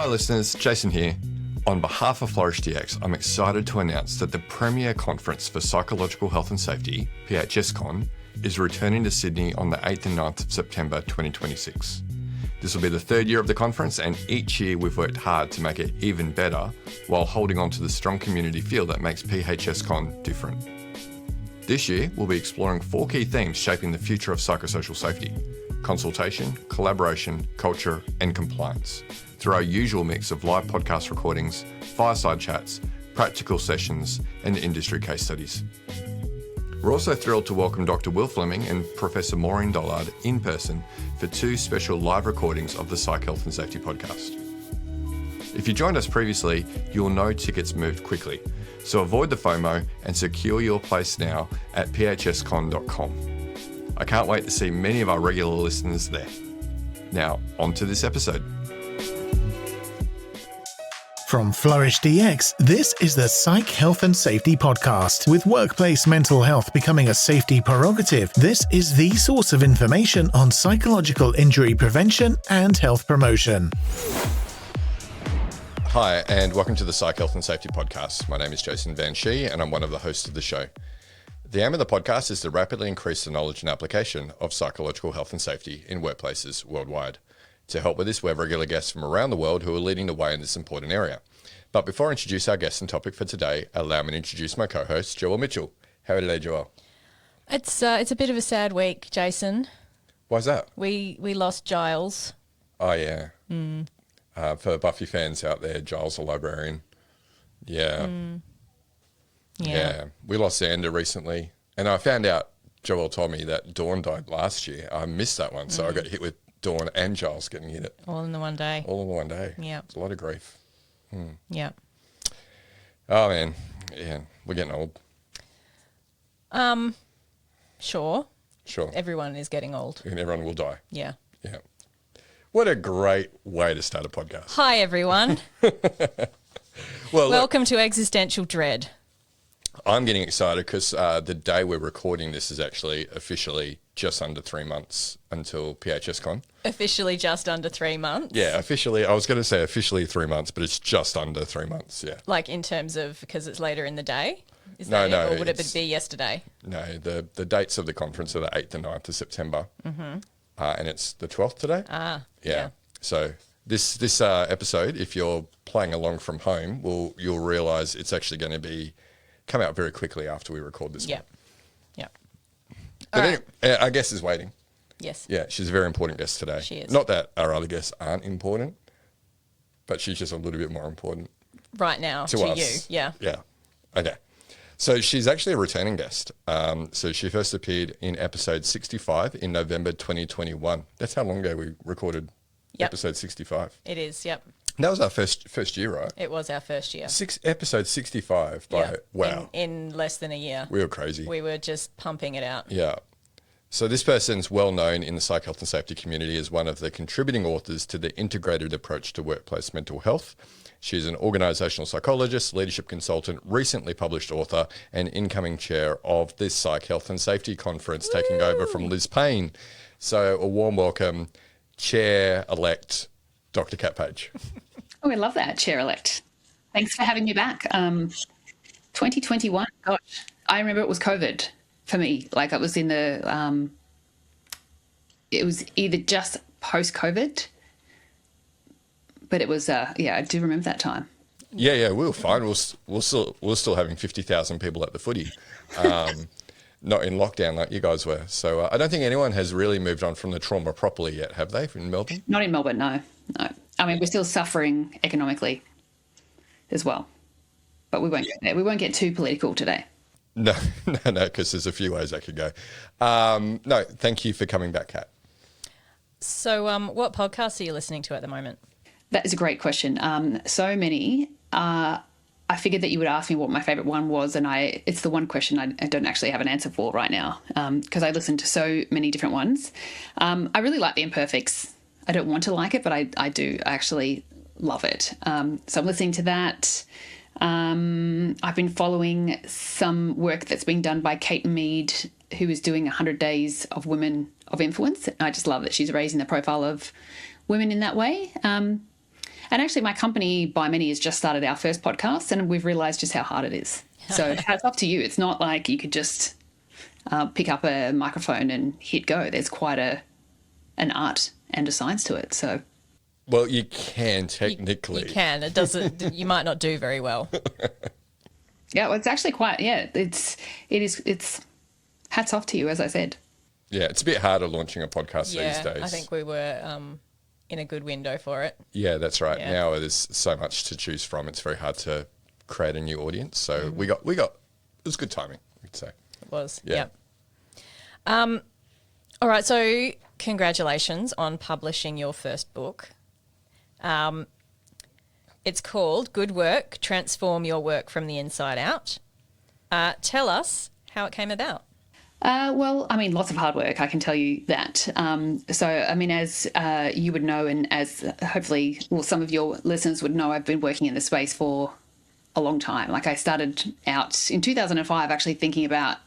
Hi listeners, Jason here. On behalf of Flourish DX, I'm excited to announce that the premier conference for psychological health and safety, PHSCON, is returning to Sydney on the 8th and 9th of September 2026. This will be the third year of the conference, and each year we've worked hard to make it even better while holding on to the strong community feel that makes PHSCON different. This year, we'll be exploring 4 key themes shaping the future of psychosocial safety: consultation, collaboration, culture, and compliance, through our usual mix of live podcast recordings, fireside chats, practical sessions, and industry case studies. We're also thrilled to welcome Dr. Will Fleming and Professor Maureen Dollard in person for 2 special live recordings of the Psych Health and Safety podcast. If you joined us previously, you'll know tickets moved quickly, so avoid the FOMO and secure your place now at phscon.com. I can't wait to see many of our regular listeners there. Now, on to this episode. From Flourish DX, this is the Psych Health and Safety Podcast. With workplace mental health becoming a safety prerogative, this is the source of information on psychological injury prevention and health promotion. Hi, and welcome to the Psych Health and Safety Podcast. My name is Jason Van Schie, and I'm one of the hosts of the show. The aim of the podcast is to rapidly increase the knowledge and application of psychological health and safety in workplaces worldwide. To help with this, we have regular guests from around the world who are leading the way in this important area. But before I introduce our guest and topic for today, allow me to introduce my co-host, Joelle Mitchell. How are you today, Joelle? It's a bit of a sad week, Jason. Why's that? We lost Giles. Oh, yeah. For Buffy fans out there, Giles the librarian. Yeah. Yeah. We lost Xander recently. And I found out, Joelle told me that Dawn died last year. I missed that one, so I got hit with Dawn and Giles getting hit it. All in the one day. All in the one day. Yeah. It's a lot of grief. Yeah. Oh, man. Yeah, we're getting old. Sure. Sure. Everyone is getting old. And everyone will die. Yeah. Yeah. What a great way to start a podcast. Hi, everyone. Well, Welcome to Existential Dread. I'm getting excited because the day we're recording this is actually officially just under 3 months until PHSCON. Officially just under 3 months. Yeah, officially. I was going to say officially 3 months, but it's just under 3 months, yeah. Like in terms of, because it's later in the day? Is No, that no, it? Or would it it's- be yesterday? No, the dates of the conference are the 8th and 9th of September. And it's the 12th today. Yeah. So this episode, if you're playing along from home, you'll realise it's actually going to come out very quickly after we record this one. Yeah. But All anyway, our guest is waiting. Yes. Yeah, she's a very important guest today. She is. Not that our other guests aren't important, but she's just a little bit more important Right now to to us. you. Yeah. Yeah. Okay. So she's actually a returning guest. So she first appeared in episode 65 in November 2021. That's how long ago we recorded episode 65. It is, yep. That was our first year, right? It was our first year. Episode 65 by, wow. In less than a year. We were crazy. We were just pumping it out. Yeah. So this person's well known in the psych health and safety community as one of the contributing authors to the integrated approach to workplace mental health. She's an organisational psychologist, leadership consultant, recently published author, and incoming chair of this Psych Health and Safety Conference, taking over from Liz Payne. So a warm welcome, Chair-elect Dr. Kat Page. Oh, I love that, Chair-elect. Thanks for having me back. 2021, gosh, I remember it was COVID for me. Like it was it was either just post-COVID, but it was, I do remember that time. Yeah, we were fine. We're still having 50,000 people at the footy, not in lockdown like you guys were. So I don't think anyone has really moved on from the trauma properly yet, have they, in Melbourne? Not in Melbourne, no. I mean, we're still suffering economically as well, but we won't get there. We won't get too political today. No, because there's a few ways that could go. No, thank you for coming back, Kat. So what podcasts are you listening to at the moment? That is a great question. So many. I figured that you would ask me what my favourite one was, and it's the one question I don't actually have an answer for right now because I listen to so many different ones. I really like The Imperfects. I don't want to like it, but I do. I actually love it. So I'm listening to that. I've been following some work that's being done by Kate Mead, who is doing 100 Days of Women of Influence. I just love that she's raising the profile of women in that way. And And actually, my company, By Many, has just started our first podcast, and we've realised just how hard it is. So hats off to you. It's not like you could just pick up a microphone and hit go. There's quite an art and a science to it. So, well, you can technically. You can. It doesn't. You might not do very well. Yeah, well, it's actually quite. Yeah, it's hats off to you, as I said. Yeah, it's a bit harder launching a podcast these days. I think we were in a good window for it. Yeah, that's right. Yeah. Now there's so much to choose from. It's very hard to create a new audience. So we got. It was good timing, we'd say. It was. Yeah. Yep. All right. So congratulations on publishing your first book. It's called Good Work, Transform Your Work from the Inside Out. Tell us how it came about. Well, I mean, lots of hard work, I can tell you that. So, I mean, as you would know, and as hopefully, well, some of your listeners would know, I've been working in this space for a long time. Like, I started out in 2005 actually thinking about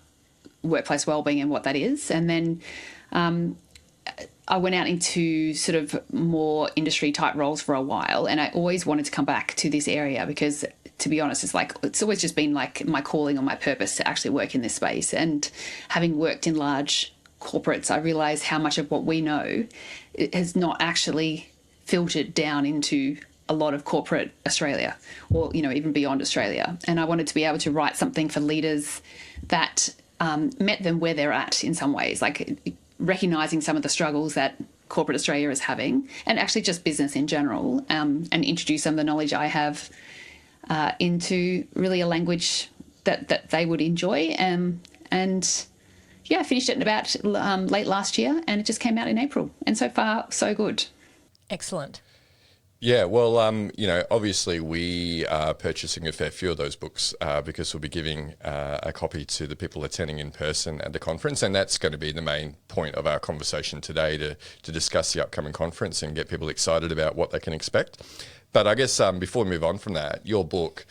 workplace wellbeing and what that is. And then I went out into sort of more industry type roles for a while, and I always wanted to come back to this area because, to be honest, it's always just been like my calling or my purpose to actually work in this space. And having worked in large corporates, I realised how much of what we know has not actually filtered down into a lot of corporate Australia, or even beyond Australia. And I wanted to be able to write something for leaders that met them where they're at in some ways, like recognising some of the struggles that corporate Australia is having, and actually just business in general, and introduce some of the knowledge I have into really a language that they would enjoy. And yeah, I finished it in about late last year, and it just came out in April. And so far, so good. Excellent. Yeah, well, obviously we are purchasing a fair few of those books because we'll be giving a copy to the people attending in person at the conference, and that's going to be the main point of our conversation today, to discuss the upcoming conference and get people excited about what they can expect. But I guess before we move on from that, your book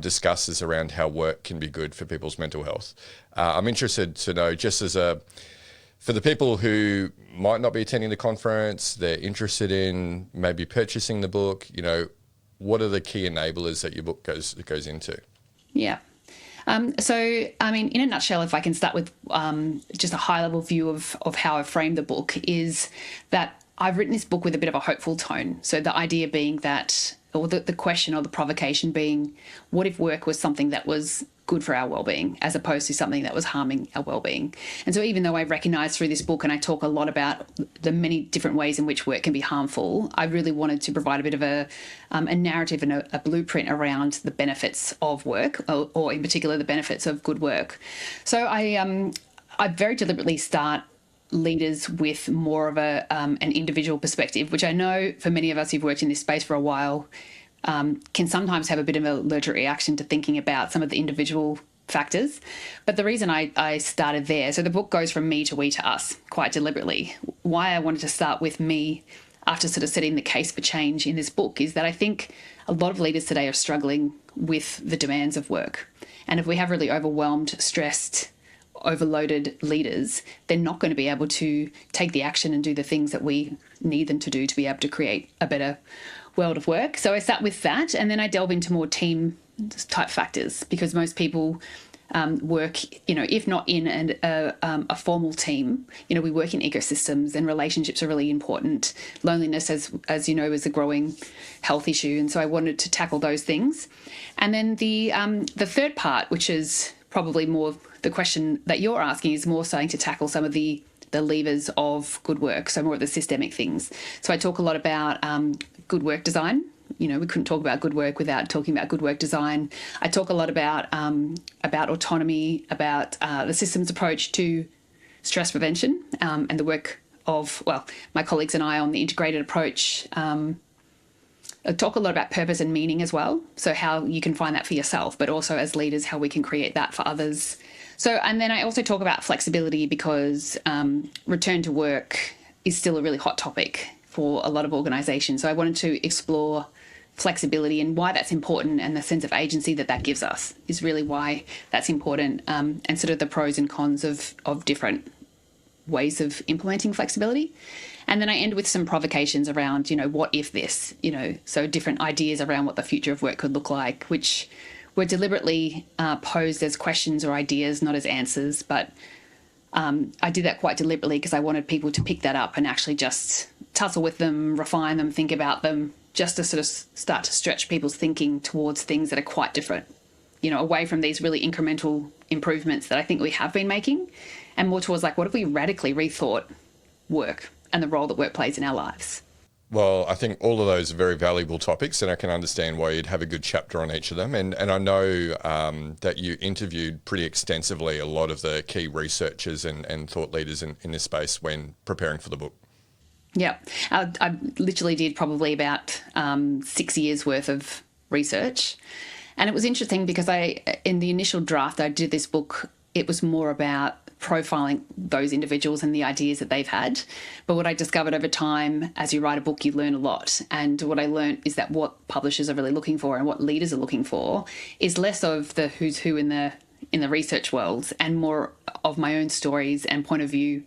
discusses around how work can be good for people's mental health. I'm interested to know, just for the people who might not be attending the conference, they're interested in maybe purchasing the book, what are the key enablers that your book goes into? Yeah. So, I mean, in a nutshell, if I can start with just a high-level view of how I framed the book, is that I've written this book with a bit of a hopeful tone. So the idea being that, or the question or the provocation being, what if work was something that was good for our well-being as opposed to something that was harming our well-being? And so even though I recognise through this book, and I talk a lot about the many different ways in which work can be harmful, I really wanted to provide a bit of a narrative and a blueprint around the benefits of work, or in particular the benefits of good work. So I very deliberately start leaders with more of an individual perspective, which I know for many of us who've worked in this space for a while can sometimes have a bit of an allergic reaction to thinking about some of the individual factors. But the reason I started there, so the book goes from me to we to us quite deliberately. Why I wanted to start with me after sort of setting the case for change in this book is that I think a lot of leaders today are struggling with the demands of work. And if we have really overwhelmed, stressed, overloaded leaders, they're not going to be able to take the action and do the things that we need them to do to be able to create a better world of work. So I start with that, and then I delve into more team type factors, because most people work, if not in a formal team, we work in ecosystems, and relationships are really important. Loneliness, as you know, is a growing health issue, and so I wanted to tackle those things. And then the third part, which is probably more the question that you're asking, is more starting to tackle some of the levers of good work, so more of the systemic things. So I talk a lot about good work design. We couldn't talk about good work without talking about good work design. I talk a lot about autonomy, about the systems approach to stress prevention, and the work of, my colleagues and I on the integrated approach. I talk a lot about purpose and meaning as well, so how you can find that for yourself, but also as leaders, how we can create that for others. So, and then I also talk about flexibility, because return to work is still a really hot topic for a lot of organisations. So I wanted to explore flexibility and why that's important, and the sense of agency that gives us is really why that's important, and sort of the pros and cons of different ways of implementing flexibility. And then I end with some provocations around, what if this, so different ideas around what the future of work could look like, which were deliberately posed as questions or ideas, not as answers. But I did that quite deliberately because I wanted people to pick that up and actually just tussle with them, refine them, think about them, just to sort of start to stretch people's thinking towards things that are quite different, away from these really incremental improvements that I think we have been making, and more towards like, what if we radically rethought work and the role that work plays in our lives? Well, I think all of those are very valuable topics, and I can understand why you'd have a good chapter on each of them. And I know that you interviewed pretty extensively a lot of the key researchers and thought leaders in this space when preparing for the book. Yeah, I literally did probably about 6 years worth of research. And it was interesting because in the initial draft I did this book, it was more about profiling those individuals and the ideas that they've had. But what I discovered over time, as you write a book, you learn a lot. And what I learned is that what publishers are really looking for and what leaders are looking for is less of the who's who in the research world and more of my own stories and point of view.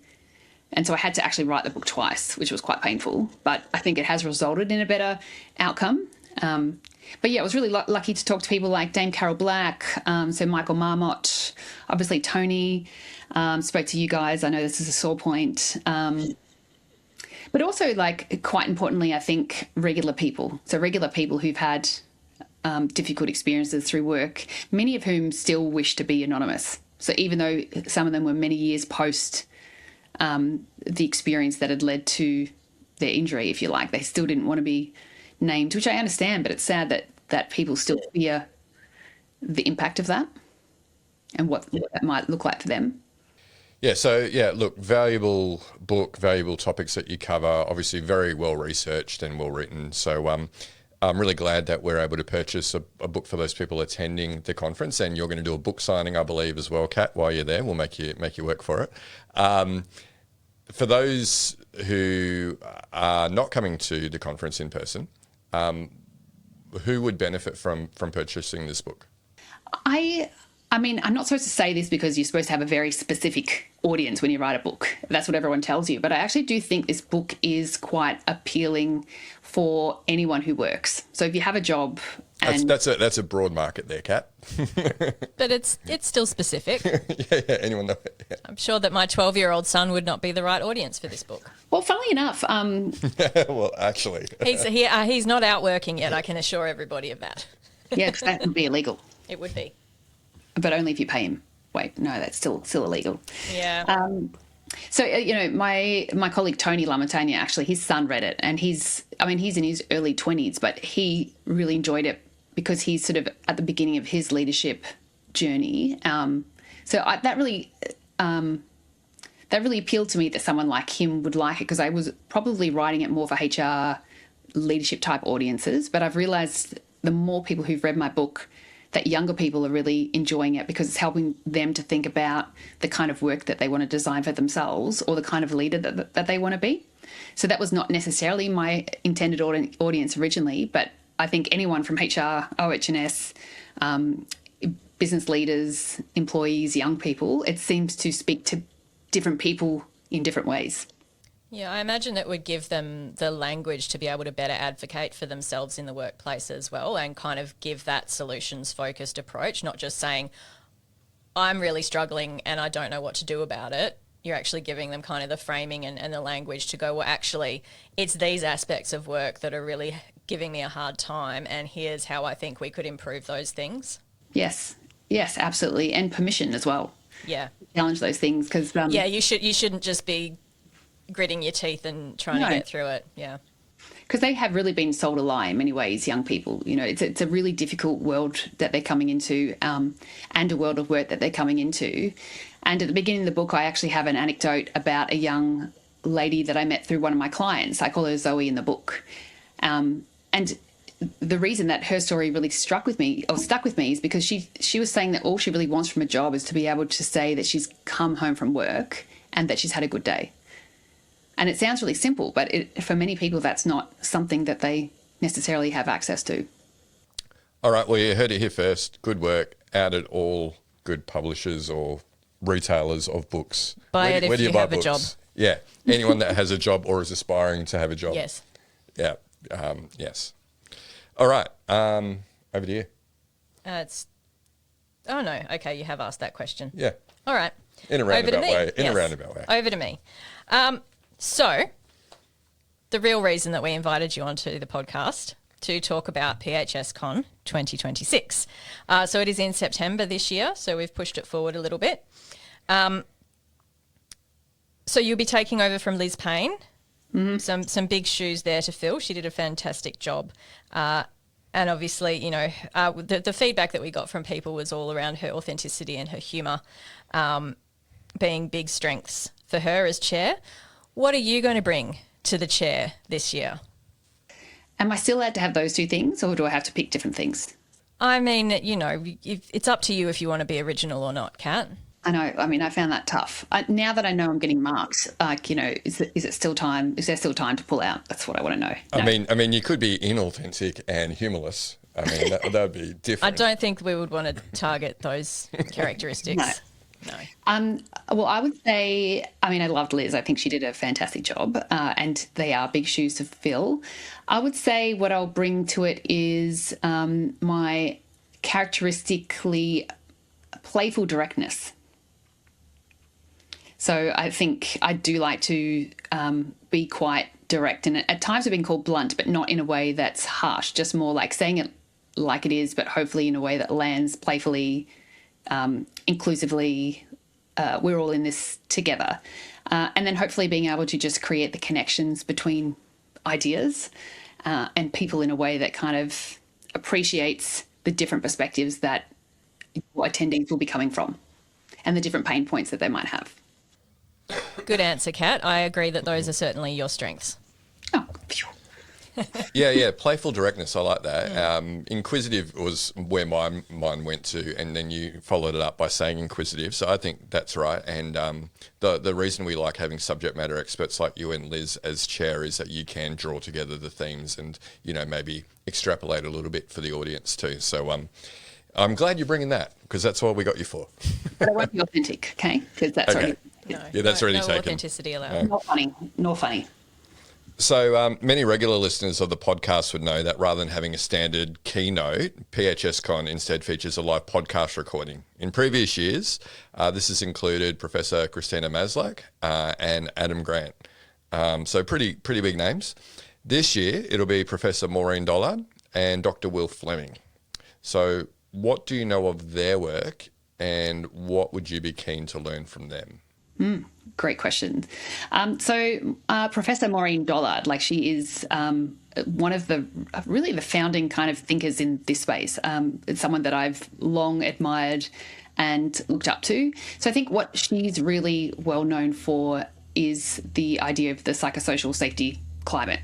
And so I had to actually write the book twice, which was quite painful. But I think it has resulted in a better outcome. But yeah, I was really lucky to talk to people like Dame Carol Black, so Michael Marmot, obviously Tony, spoke to you guys. I know this is a sore point. But also, like, quite importantly, I think regular people. So regular people who've had difficult experiences through work, many of whom still wish to be anonymous. So even though some of them were many years post the experience that had led to their injury, if you like, they still didn't want to be named, which I understand, but it's sad that people still fear the impact of that and what that might look like for them. Yeah, so look, valuable book, valuable topics that you cover, obviously very well researched and well written. So I'm really glad that we're able to purchase a book for those people attending the conference, and you're going to do a book signing, I believe, as well, Kat, while you're there. We'll make you work for it. For those who are not coming to the conference in person, who would benefit from purchasing this book? I mean, I'm not supposed to say this because you're supposed to have a very specific audience when you write a book. That's what everyone tells you. But I actually do think this book is quite appealing for anyone who works. So if you have a job, and that's a broad market there, Kat. But it's still specific. yeah, anyone know? Yeah. I'm sure that my 12-year-old son would not be the right audience for this book. Well, funnily enough, well, actually, he's not out working yet. I can assure everybody of that. yeah, because that would be illegal. It would be. But only if you pay him. Wait, no, that's still illegal. Yeah. So, my colleague Tony LaMontagne, actually, his son read it, and he's in his early 20s, but he really enjoyed it because he's sort of at the beginning of his leadership journey. That really appealed to me that someone like him would like it, because I was probably writing it more for HR leadership type audiences, but I've realised the more people who've read my book, that younger people are really enjoying it because it's helping them to think about the kind of work that they want to design for themselves or the kind of leader that they want to be. So that was not necessarily my intended audience originally, but I think anyone from HR, OH&S, business leaders, employees, young people, it seems to speak to different people in different ways. Yeah, I imagine it would give them the language to be able to better advocate for themselves in the workplace as well, and kind of give that solutions-focused approach, not just saying, I'm really struggling and I don't know what to do about it. You're actually giving them kind of the framing and the language to go, well, actually, it's these aspects of work that are really giving me a hard time, and here's how I think we could improve those things. Yes, absolutely. And permission as well. Yeah. Challenge those things because... yeah, you shouldn't just be gritting your teeth and trying to get through it. Yeah. Because they have really been sold a lie in many ways, young people. It's a really difficult world that they're coming into, and a world of work that they're coming into. And at the beginning of the book, I actually have an anecdote about a young lady that I met through one of my clients. I call her Zoe in the book. And the reason that her story really stuck with me is because she was saying that all she really wants from a job is to be able to say that she's come home from work and that she's had a good day. And it sounds really simple, but for many people, that's not something that they necessarily have access to. All right, well, you heard it here first. Good work out at all good publishers or retailers of books. Buy it if you have a job. Yeah, anyone that has a job or is aspiring to have a job. Yes. Yeah, yes. All right, over to you. Oh no, okay, you have asked that question. Yeah. All right. In a roundabout way. In a roundabout way. Over to me. So, the real reason that we invited you onto the podcast to talk about PHSCON 2026. So it is in September this year, so we've pushed it forward a little bit. So you'll be taking over from Liz Payne. Mm-hmm. Some big shoes there to fill. She did a fantastic job. And obviously, you know, the feedback that we got from people was all around her authenticity and her humour being big strengths for her as chair. What are you going to bring to the chair this year? Am I still allowed to have those two things, or do I have to pick different things? I mean, you know, it's up to you if you want to be original or not, Kat. I know. I mean, I found that tough. Now that I know I'm getting marked, like, you know, is it still time? Is there still time to pull out? That's what I want to know. No. I mean, you could be inauthentic and humorless. I mean, that would be different. I don't think we would want to target those characteristics. No. Well, I would say, I mean, I loved Liz. I think she did a fantastic job, and they are big shoes to fill. I would say what I'll bring to it is my characteristically playful directness. So I think I do like to be quite direct, and at times I've been called blunt, but not in a way that's harsh, just more like saying it like it is, but hopefully in a way that lands playfully, inclusively. We're all in this together. And then hopefully being able to just create the connections between ideas and people in a way that kind of appreciates the different perspectives that attendees will be coming from and the different pain points that they might have. Good answer, Kat. I agree that those are certainly your strengths. Oh, phew. Yeah, playful directness. I like that. Inquisitive was where my mind went to, and then you followed it up by saying inquisitive. So I think that's right. And the reason we like having subject matter experts like you and Liz as chair is that you can draw together the themes and, you know, maybe extrapolate a little bit for the audience too. So I'm glad you're bringing that, because that's what we got you for. But I won't be authentic, okay? Because that's okay. already... That's already taken. Authenticity allowed. Not funny, nor funny. So many regular listeners of the podcast would know that rather than having a standard keynote, PHSCON instead features a live podcast recording. In previous years, this has included Professor Christina Maslach and Adam Grant. So pretty big names. This year, it'll be Professor Maureen Dollard and Dr. Will Fleming. So what do you know of their work, and what would you be keen to learn from them? Great question. So Professor Maureen Dollard, like, she is one of the founding kind of thinkers in this space. It's someone that I've long admired and looked up to. So I think what she's really well known for is the idea of the psychosocial safety climate,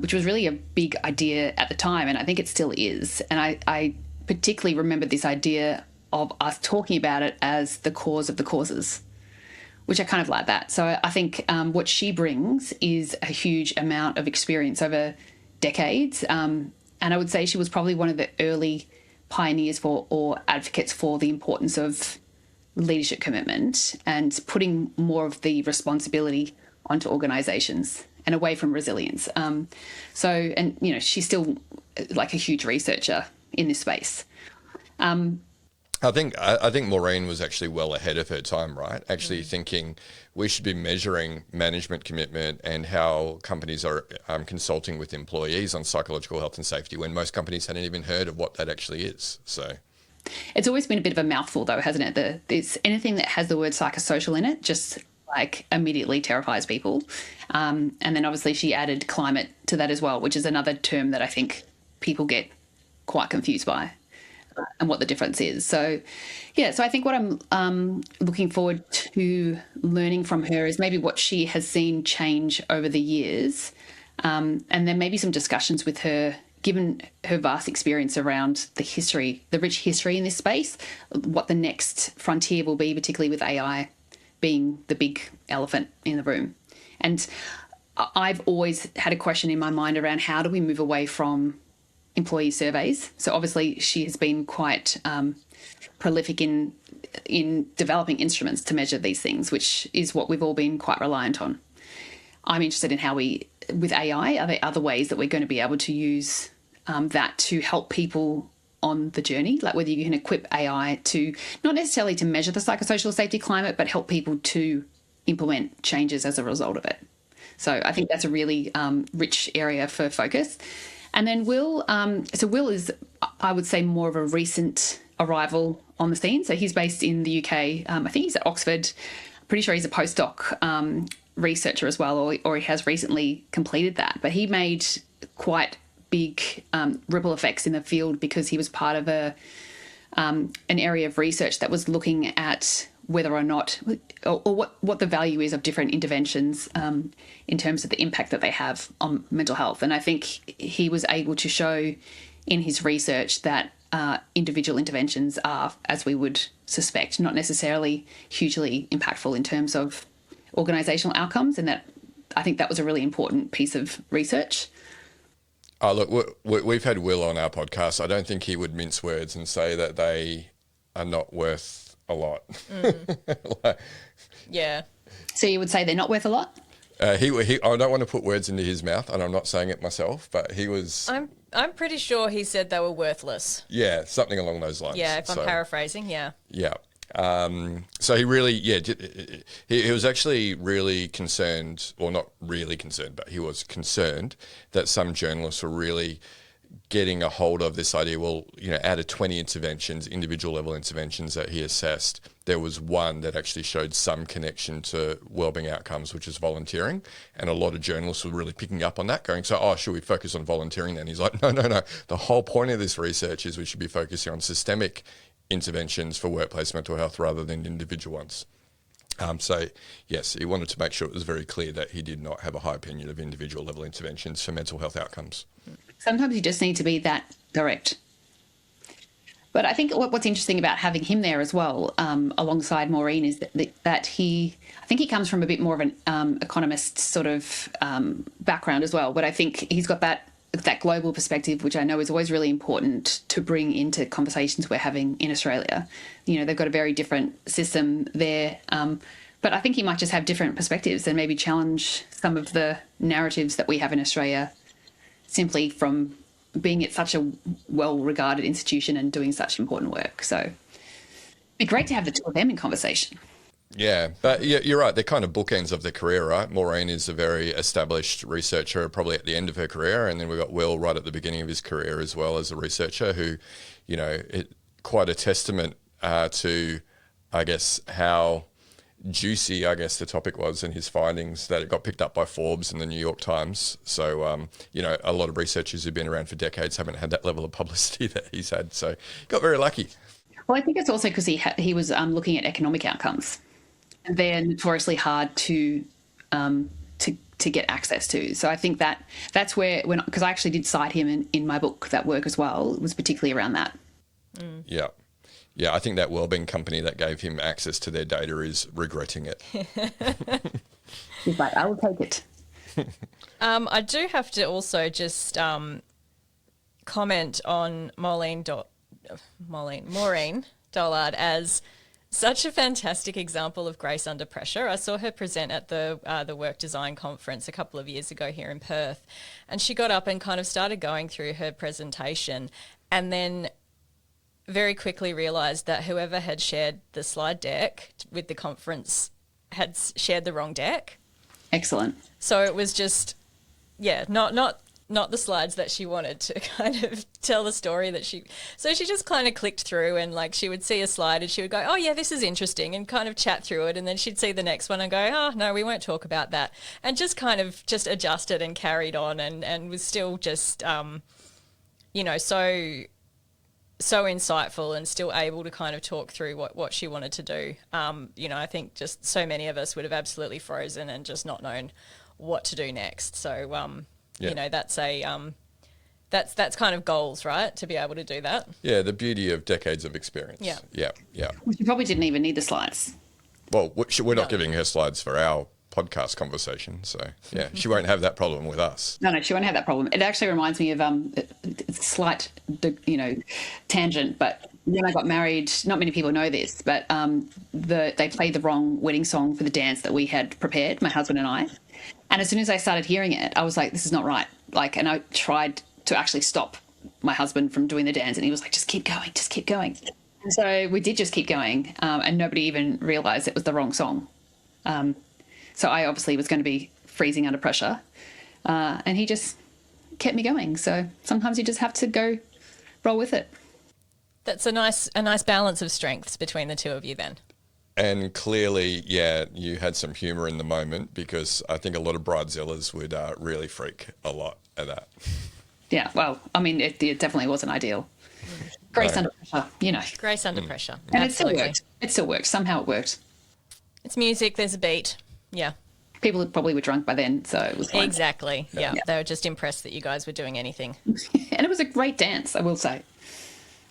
which was really a big idea at the time, and I think it still is. And I particularly remember this idea of us talking about it as the cause of the causes, which I kind of like that. So I think what she brings is a huge amount of experience over decades. And I would say she was probably one of the early pioneers for, or advocates for, the importance of leadership commitment and putting more of the responsibility onto organisations and away from resilience. And, you know, she's still like a huge researcher in this space. I think Maureen was actually well ahead of her time, right? Actually thinking we should be measuring management commitment and how companies are consulting with employees on psychological health and safety when most companies hadn't even heard of what that actually is. So it's always been a bit of a mouthful, though, hasn't it? It's anything that has the word psychosocial in it just like immediately terrifies people. And then obviously she added climate to that as well, which is another term that I think people get quite confused by. And what the difference is. So, yeah, so I think what I'm looking forward to learning from her is maybe what she has seen change over the years, and then maybe some discussions with her, given her vast experience around the rich history in this space, what the next frontier will be, particularly with AI being the big elephant in the room. And I've always had a question in my mind around how do we move away from employee surveys. So obviously she has been quite prolific in developing instruments to measure these things, which is what we've all been quite reliant on. I'm interested in how with AI, are there other ways that we're going to be able to use that to help people on the journey, like whether you can equip AI to not necessarily to measure the psychosocial safety climate, but help people to implement changes as a result of it. So I think that's a really rich area for focus. And then Will is, I would say, more of a recent arrival on the scene. So he's based in the UK. I think he's at Oxford. I'm pretty sure he's a postdoc researcher as well, or he has recently completed that. But he made quite big ripple effects in the field because he was part of an area of research that was looking at whether or not, or what the value is of different interventions in terms of the impact that they have on mental health. And I think he was able to show in his research that individual interventions are, as we would suspect, not necessarily hugely impactful in terms of organisational outcomes, and that I think that was a really important piece of research. Oh, look, we've had Will on our podcast. I don't think he would mince words and say that they are not worth a lot. Yeah. So you would say they're not worth a lot? I don't want to put words into his mouth, and I'm not saying it myself, but he was... I'm pretty sure he said they were worthless. Yeah, something along those lines. Yeah, if I'm paraphrasing, yeah. Yeah. So he really, he was actually really concerned, or not really concerned, but he was concerned that some journalists were really getting a hold of this idea, well, out of 20 interventions, individual level interventions that he assessed, there was one that actually showed some connection to wellbeing outcomes, which is volunteering. And a lot of journalists were really picking up on that, going, so, should we focus on volunteering then? He's like, no. The whole point of this research is we should be focusing on systemic interventions for workplace mental health rather than individual ones. So, yes, he wanted to make sure it was very clear that he did not have a high opinion of individual level interventions for mental health outcomes. Sometimes you just need to be that direct. But I think what's interesting about having him there as well, alongside Maureen, is that I think he comes from a bit more of an economist sort of background as well. But I think he's got that global perspective, which I know is always really important to bring into conversations we're having in Australia. They've got a very different system there. But I think he might just have different perspectives and maybe challenge some of the narratives that we have in Australia simply from being at such a well-regarded institution and doing such important work. So it'd be great to have the two of them in conversation. Yeah, but you're right. They're kind of bookends of their career, right? Maureen is a very established researcher, probably at the end of her career, and then we've got Will right at the beginning of his career as well as a researcher who, quite a testament to, I guess, how juicy, the topic was and his findings, that it got picked up by Forbes and the New York Times. So, a lot of researchers who've been around for decades haven't had that level of publicity that he's had. So got very lucky. Well, I think it's also because he was looking at economic outcomes. And they're notoriously hard to get access to. So I think that's where, because I actually did cite him in my book, that work as well, was particularly around that. Mm. Yeah. Yeah, I think that wellbeing company that gave him access to their data is regretting it. He's like, I will take it. I do have to also just comment on Maureen Dollard as such a fantastic example of grace under pressure. I saw her present at the Work Design Conference a couple of years ago here in Perth, and she got up and kind of started going through her presentation and then very quickly realised that whoever had shared the slide deck with the conference had shared the wrong deck. Excellent. So it was just, not the slides that she wanted to kind of tell the story that so she just kind of clicked through and she would see a slide and she would go, oh yeah, this is interesting, and kind of chat through it, and then she'd see the next one and go, oh no, we won't talk about that, and just kind of just adjusted and carried on and was still just, so insightful and still able to kind of talk through what she wanted to do. I think just so many of us would have absolutely frozen and just not known what to do next. So, that's that's kind of goals, right? To be able to do that. Yeah, the beauty of decades of experience. Yeah. Yeah. Well, she probably didn't even need the slides. Well, we're not giving her slides for our podcast conversation, so yeah, she won't have that problem with us. No, she won't have that problem. It actually reminds me of slight, tangent, but when I got married, not many people know this, but they played the wrong wedding song for the dance that we had prepared, my husband and I. And as soon as I started hearing it, I was like, this is not right. And I tried to actually stop my husband from doing the dance, and he was like, just keep going, just keep going. And so we did just keep going, and nobody even realised it was the wrong song. So I obviously was going to be freezing under pressure, and he just kept me going. So sometimes you just have to go roll with it. That's a nice balance of strengths between the two of you then. And clearly, yeah, you had some humour in the moment, because I think a lot of bridezillas would really freak a lot at that. Yeah, well, I mean, it definitely wasn't ideal. Grace under pressure, Grace under pressure. And Absolutely. it still worked. It still worked. Somehow it worked. It's music, there's a beat. Yeah. People probably were drunk by then, so it was fine. Exactly. Yeah. They were just impressed that you guys were doing anything. And it was a great dance, I will say.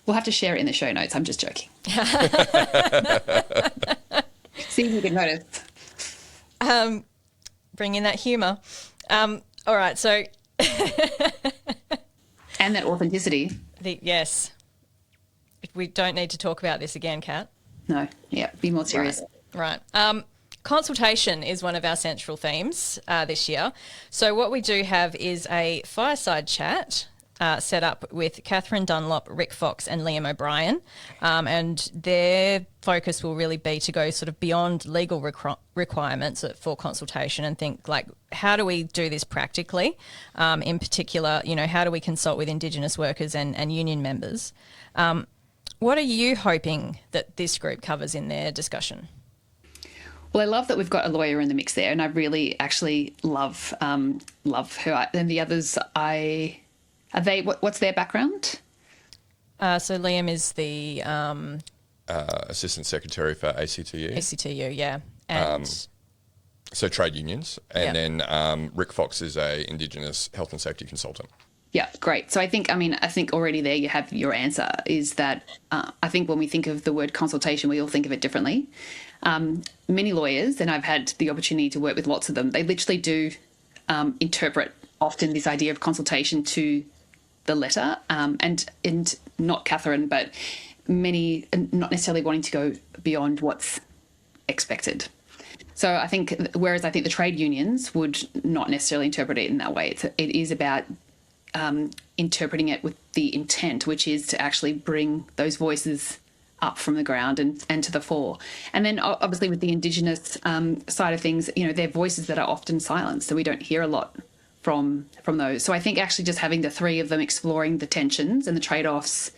We'll have to share it in the show notes. I'm just joking. See if you can notice. Bring in that humour. All right, so... And that authenticity. Yes. We don't need to talk about this again, Kat. No, yeah, be more serious. Right. Consultation is one of our central themes this year. So what we do have is a fireside chat set up with Catherine Dunlop, Rick Fox and Liam O'Brien. And their focus will really be to go sort of beyond legal requirements for consultation and think like, how do we do this practically? In particular, how do we consult with Indigenous workers and union members? What are you hoping that this group covers in their discussion? Well, I love that we've got a lawyer in the mix there, and I really actually love her. And the others, what's their background? So Liam is the Assistant Secretary for ACTU. ACTU, yeah. And so trade unions. And then Rick Fox is a Indigenous health and safety consultant. Yeah, great. So I think already there you have your answer, is that I think when we think of the word consultation, we all think of it differently. Many lawyers, and I've had the opportunity to work with lots of them, they literally do interpret often this idea of consultation to the letter, and not Catherine, but many not necessarily wanting to go beyond what's expected. So I think the trade unions would not necessarily interpret it in that way. It is about interpreting it with the intent, which is to actually bring those voices up from the ground and to the fore. And then obviously with the Indigenous side of things, they're voices that are often silenced, so we don't hear a lot from those. So I think actually just having the three of them exploring the tensions and the trade-offs,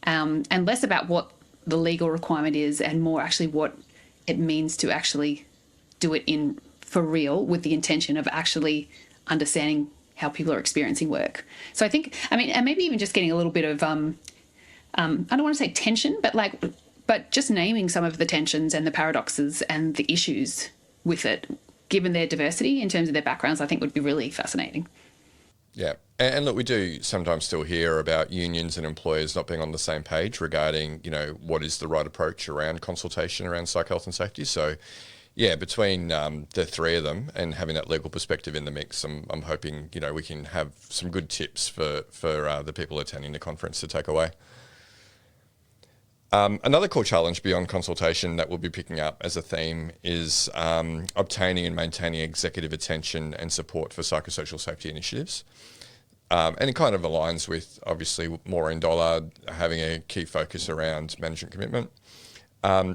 and less about what the legal requirement is and more actually what it means to actually do it in for real, with the intention of actually understanding how people are experiencing work. So I think, and maybe even just getting a little bit of, I don't want to say tension, but just naming some of the tensions and the paradoxes and the issues with it, given their diversity in terms of their backgrounds, I think would be really fascinating. Yeah. And look, we do sometimes still hear about unions and employers not being on the same page regarding, what is the right approach around consultation around psych health and safety. So, yeah, between the three of them and having that legal perspective in the mix, I'm hoping, we can have some good tips for the people attending the conference to take away. Another core challenge beyond consultation that we'll be picking up as a theme is obtaining and maintaining executive attention and support for psychosocial safety initiatives. And it kind of aligns with, obviously, Maureen Dollard having a key focus around management commitment.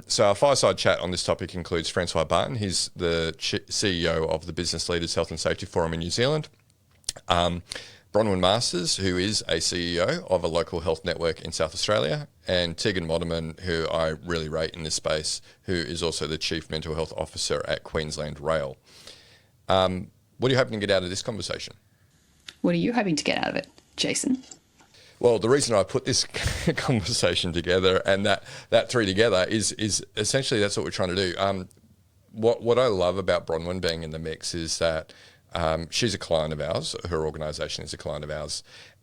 So our fireside chat on this topic includes Francois Barton. He's the CEO of the Business Leaders Health and Safety Forum in New Zealand. Bronwyn Masters, who is a CEO of a local health network in South Australia, and Tegan Moderman, who I really rate in this space, who is also the Chief Mental Health Officer at Queensland Rail. What are you hoping to get out of this conversation? What are you hoping to get out of it, Jason? Well, the reason I put this conversation together and that three together is essentially that's what we're trying to do. What I love about Bronwyn being in the mix is that she's a client of ours. Her organisation is a client of ours.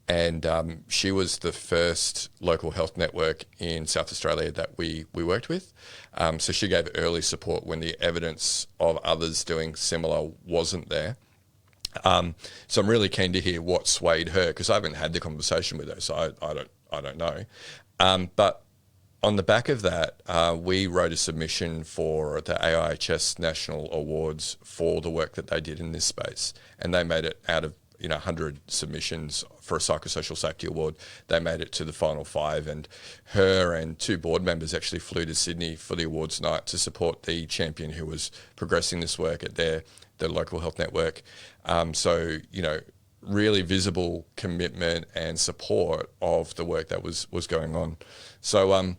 And she was the first local health network in South Australia that we worked with. So she gave early support when the evidence of others doing similar wasn't there. So I'm really keen to hear what swayed her, because I haven't had the conversation with her, so I don't know. But on the back of that, we wrote a submission for the AIHS National Awards for the work that they did in this space, and they made it out of 100 submissions for a psychosocial safety award. They made it to the final 5, and her and 2 board members actually flew to Sydney for the awards night to support the champion who was progressing this work at their local health network. So really visible commitment and support of the work that was going on. So I'm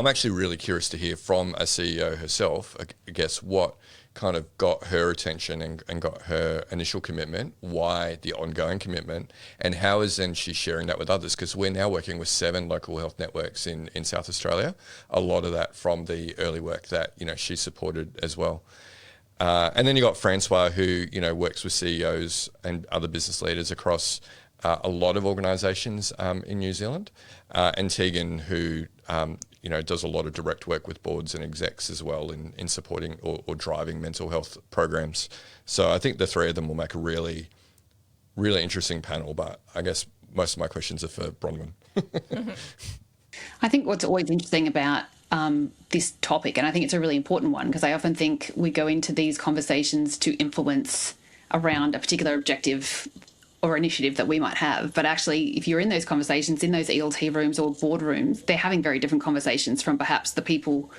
actually really curious to hear from a CEO herself, I guess, what kind of got her attention and got her initial commitment, why the ongoing commitment, and how is then she sharing that with others? Because we're now working with 7 local health networks in South Australia, a lot of that from the early work that she supported as well. And then you got Francois, who works with CEOs and other business leaders across a lot of organisations in New Zealand, and Tegan, who does a lot of direct work with boards and execs as well in supporting or driving mental health programs. So I think the 3 of them will make a really, really interesting panel. But I guess most of my questions are for Bronwyn. I think what's always interesting about this topic, and I think it's a really important one, because I often think we go into these conversations to influence around a particular objective or initiative that we might have. But actually, if you're in those conversations, in those ELT rooms or boardrooms, they're having very different conversations from perhaps the people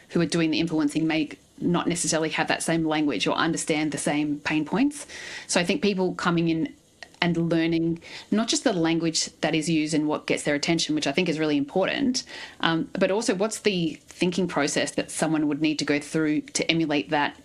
who are doing the influencing may not necessarily have that same language or understand the same pain points. So I think people coming in and learning not just the language that is used and what gets their attention, which I think is really important, but also what's the thinking process that someone would need to go through to emulate that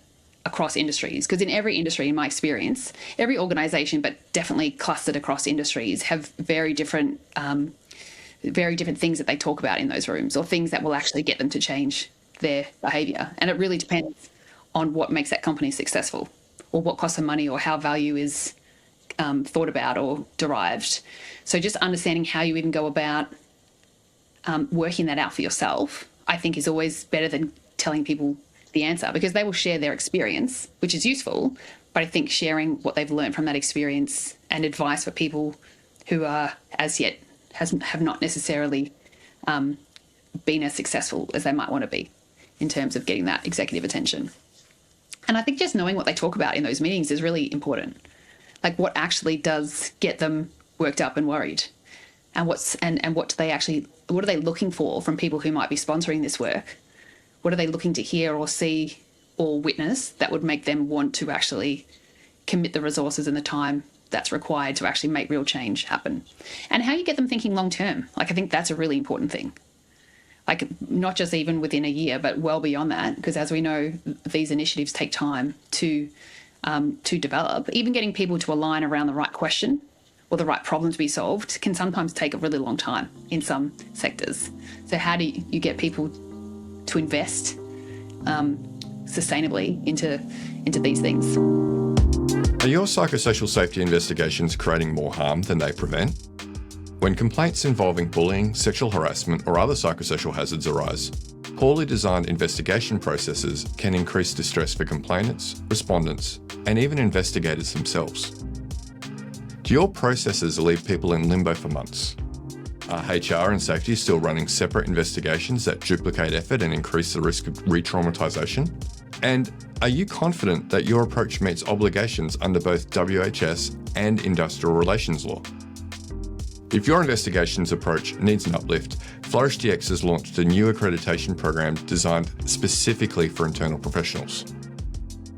across industries. Because in every industry, in my experience, every organisation, but definitely clustered across industries, have very different things that they talk about in those rooms, or things that will actually get them to change their behaviour. And it really depends on what makes that company successful, or what costs them money, or how value is thought about or derived. So just understanding how you even go about working that out for yourself, I think, is always better than telling people the answer, because they will share their experience, which is useful. But I think sharing what they've learned from that experience and advice for people who are as yet have not necessarily been as successful as they might want to be in terms of getting that executive attention. And I think just knowing what they talk about in those meetings is really important. Like, what actually does get them worked up and worried, and what are they looking for from people who might be sponsoring this work? What are they looking to hear or see or witness that would make them want to actually commit the resources and the time that's required to actually make real change happen? And how you get them thinking long term. Like, I think that's a really important thing. Like, not just even within a year, but well beyond that, because as we know, these initiatives take time to develop. Even getting people to align around the right question or the right problem to be solved can sometimes take a really long time in some sectors. So how do you get people to invest sustainably into these things? Are your psychosocial safety investigations creating more harm than they prevent? When complaints involving bullying, sexual harassment, or other psychosocial hazards arise, poorly designed investigation processes can increase distress for complainants, respondents, and even investigators themselves. Do your processes leave people in limbo for months? Are HR and safety still running separate investigations that duplicate effort and increase the risk of re-traumatisation? And are you confident that your approach meets obligations under both WHS and industrial relations law? If your investigations approach needs an uplift, FlourishDX has launched a new accreditation program designed specifically for internal professionals.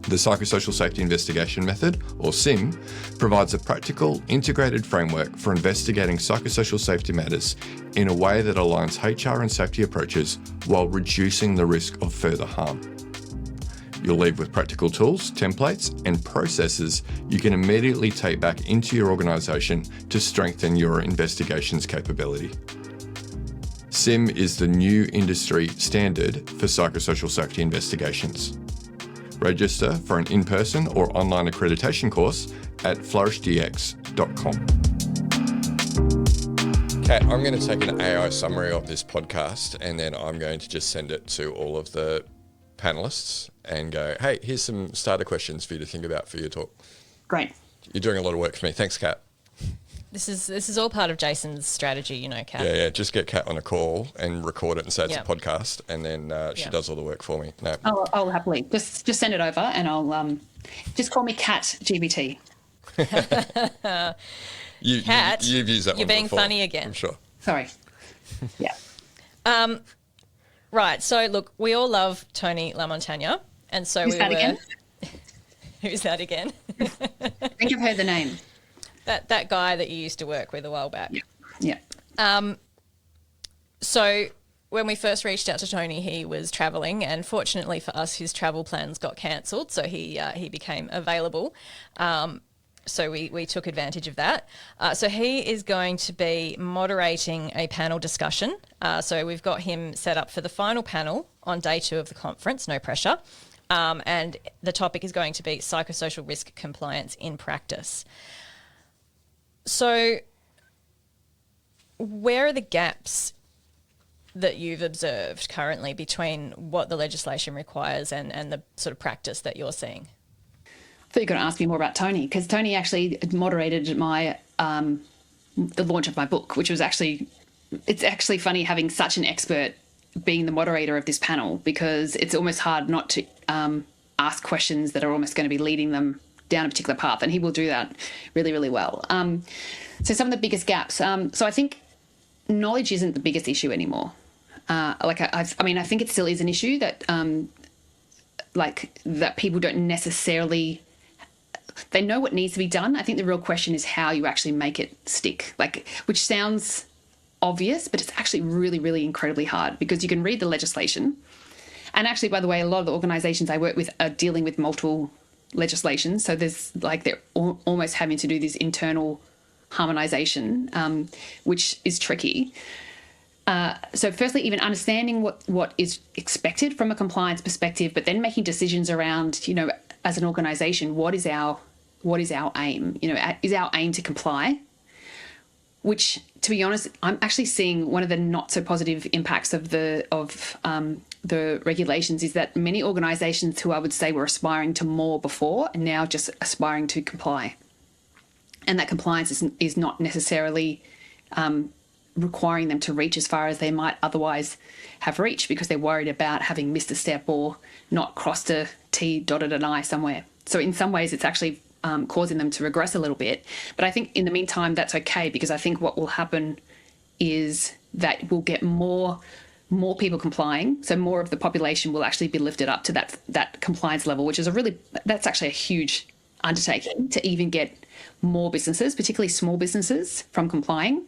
The Psychosocial Safety Investigation Method, or SIM, provides a practical, integrated framework for investigating psychosocial safety matters in a way that aligns HR and safety approaches while reducing the risk of further harm. You'll leave with practical tools, templates, and processes you can immediately take back into your organisation to strengthen your investigations capability. SIM is the new industry standard for psychosocial safety investigations. Register for an in-person or online accreditation course at flourishdx.com. Kat, I'm going to take an AI summary of this podcast, and then I'm going to just send it to all of the panelists and go, hey, here's some starter questions for you to think about for your talk. Great. You're doing a lot of work for me. Thanks, Kat. This is all part of Jason's strategy, you know, Kat. Yeah. Just get Kat on a call and record it and say it's Yep. a podcast, and then she does all the work for me. No. I'll happily just send it over, and I'll just call me Cat GBT. Kat, You've used that one you're being before, funny again. I'm sure. Sorry. Yeah. Right. So look, we all love Tony LaMontagne, and so Who's that again? Who's that again? I think I've heard the name. That guy that you used to work with a while back. Yeah. So when we first reached out to Tony, he was travelling, and fortunately for us, his travel plans got cancelled, so he became available. So we took advantage of that. So he is going to be moderating a panel discussion. So we've got him set up for the final panel on day 2 of the conference, no pressure. And the topic is going to be psychosocial risk compliance in practice. So where are the gaps that you've observed currently between what the legislation requires and the sort of practice that you're seeing? I thought you were going to ask me more about Tony, because Tony actually moderated my the launch of my book, which was it's actually funny having such an expert being the moderator of this panel, because it's almost hard not to ask questions that are almost going to be leading them down a particular path, and he will do that really, really well. So some of the biggest gaps. So I think knowledge isn't the biggest issue anymore. I think it still is an issue that that people don't necessarily, they know what needs to be done. I think the real question is how you actually make it stick, which sounds obvious, but it's actually really, really incredibly hard, because you can read the legislation. And actually, by the way, a lot of the organisations I work with are dealing with multiple legislations. So they're almost having to do this internal harmonisation, which is tricky. So firstly, even understanding what is expected from a compliance perspective, but then making decisions around, as an organisation, what is our aim? Is our aim to comply? Which, to be honest, I'm actually seeing one of the not so positive impacts of the regulations is that many organisations who I would say were aspiring to more before are now just aspiring to comply, and that compliance is not necessarily requiring them to reach as far as they might otherwise have reached, because they're worried about having missed a step or not crossed a T, dotted an I somewhere. So in some ways, it's actually causing them to regress a little bit. But I think in the meantime, that's okay, because I think what will happen is that we'll get more people complying. So more of the population will actually be lifted up to that compliance level, which is that's actually a huge undertaking to even get more businesses, particularly small businesses, from complying.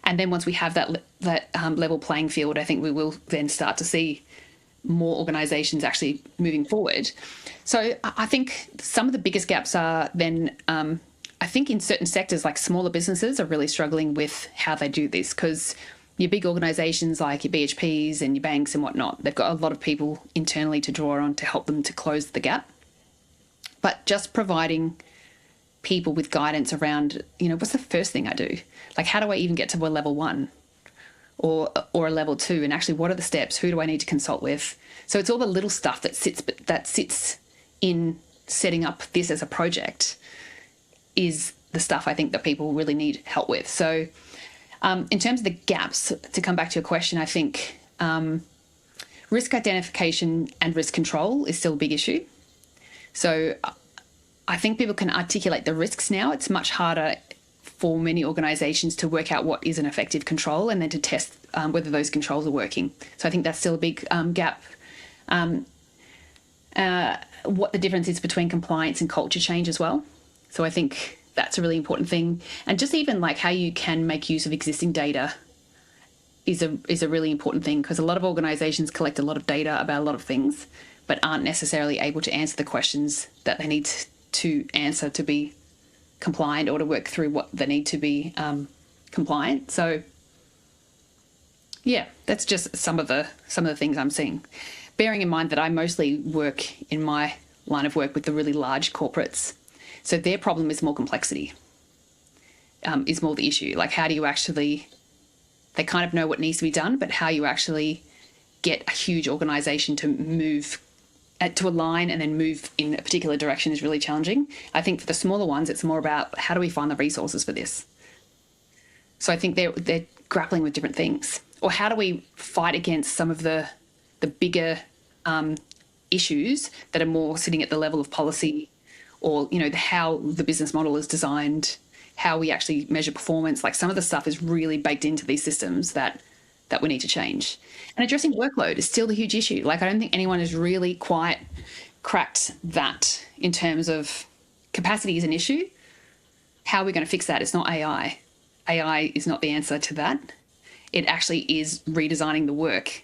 And then once we have that level playing field, I think we will then start to see more organisations actually moving forward. So I think some of the biggest gaps are then, I think in certain sectors, like smaller businesses are really struggling with how they do this, because your big organisations like your BHPs and your banks and whatnot, they've got a lot of people internally to draw on to help them to close the gap. But just providing people with guidance around, what's the first thing I do? Like, how do I even get to a level 1 or a level 2? And actually, what are the steps? Who do I need to consult with? So it's all the little stuff that sits in setting up this as a project is the stuff I think that people really need help with. So in terms of the gaps, to come back to your question, I think risk identification and risk control is still a big issue. So I think people can articulate the risks now. It's much harder for many organisations to work out what is an effective control and then to test whether those controls are working. So I think that's still a big gap. What the difference is between compliance and culture change as well. So I think that's a really important thing. And just even like how you can make use of existing data is a really important thing, because a lot of organisations collect a lot of data about a lot of things, but aren't necessarily able to answer the questions that they need to answer to be compliant or to work through what they need to be compliant. So yeah, that's just some of the things I'm seeing. Bearing in mind that I mostly work in my line of work with the really large corporates. So their problem is more complexity, is more the issue. Like, how do you actually, they kind of know what needs to be done, but how you actually get a huge organisation to move to align and then move in a particular direction is really challenging. I think for the smaller ones, it's more about how do we find the resources for this? So I think they're grappling with different things. Or how do we fight against some of the bigger issues that are more sitting at the level of policy, or, you know, how the business model is designed, how we actually measure performance. Like, some of the stuff is really baked into these systems that we need to change. And addressing workload is still a huge issue. Like, I don't think anyone has really quite cracked that in terms of capacity is an issue. How are we going to fix that? It's not AI. AI is not the answer to that. It actually is redesigning the work,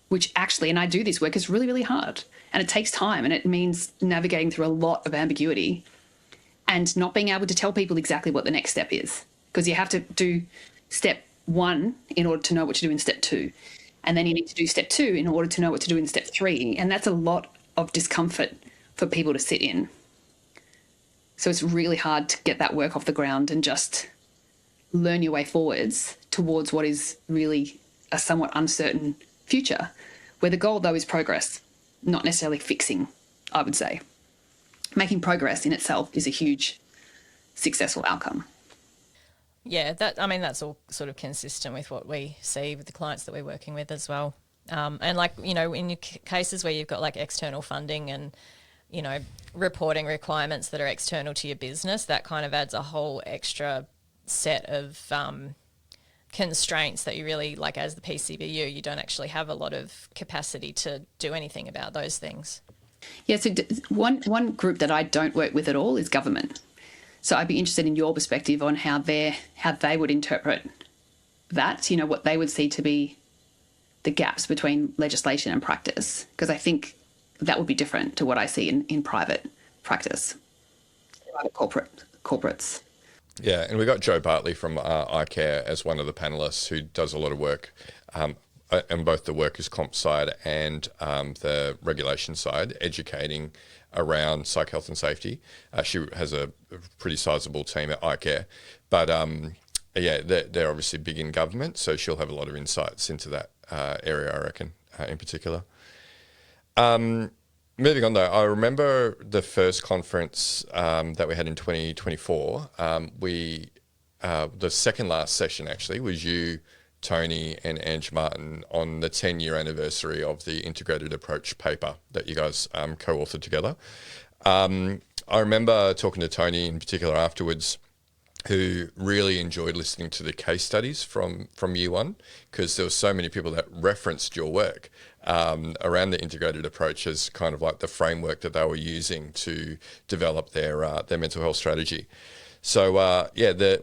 which actually, and I do this work, is really, really hard. And it takes time, and it means navigating through a lot of ambiguity and not being able to tell people exactly what the next step is, because you have to do step 1 in order to know what to do in step 2. And then you need to do step 2 in order to know what to do in step 3. And that's a lot of discomfort for people to sit in. So it's really hard to get that work off the ground and just learn your way forwards towards what is really a somewhat uncertain future, where the goal, though, is progress, not necessarily fixing, I would say. Making progress in itself is a huge successful outcome. Yeah, that's all sort of consistent with what we see with the clients that we're working with as well. And like, you know, in your cases where you've got like external funding and, you know, reporting requirements that are external to your business, that kind of adds a whole extra set of constraints that you really, like, as the PCBU, you don't actually have a lot of capacity to do anything about those things. Yeah, so one group that I don't work with at all is government. So I'd be interested in your perspective on how they would interpret that, you know, what they would see to be the gaps between legislation and practice, because I think that would be different to what I see in private practice, private corporates. Yeah, and we got Joe Bartley from iCare as one of the panelists who does a lot of work on both the workers' comp side and the regulation side, educating around psych health and safety. She has a pretty sizable team at iCare, but yeah, they're obviously big in government, so she'll have a lot of insights into that area, I reckon, in particular. Moving on, though, I remember the first conference that we had in 2024. The second last session, actually, was you, Tony, and Ange Martin on the 10-year anniversary of the Integrated Approach paper that you guys co-authored together. I remember talking to Tony in particular afterwards, who really enjoyed listening to the case studies from year one, because there were so many people that referenced your work around the integrated approach as kind of like the framework that they were using to develop their mental health strategy. So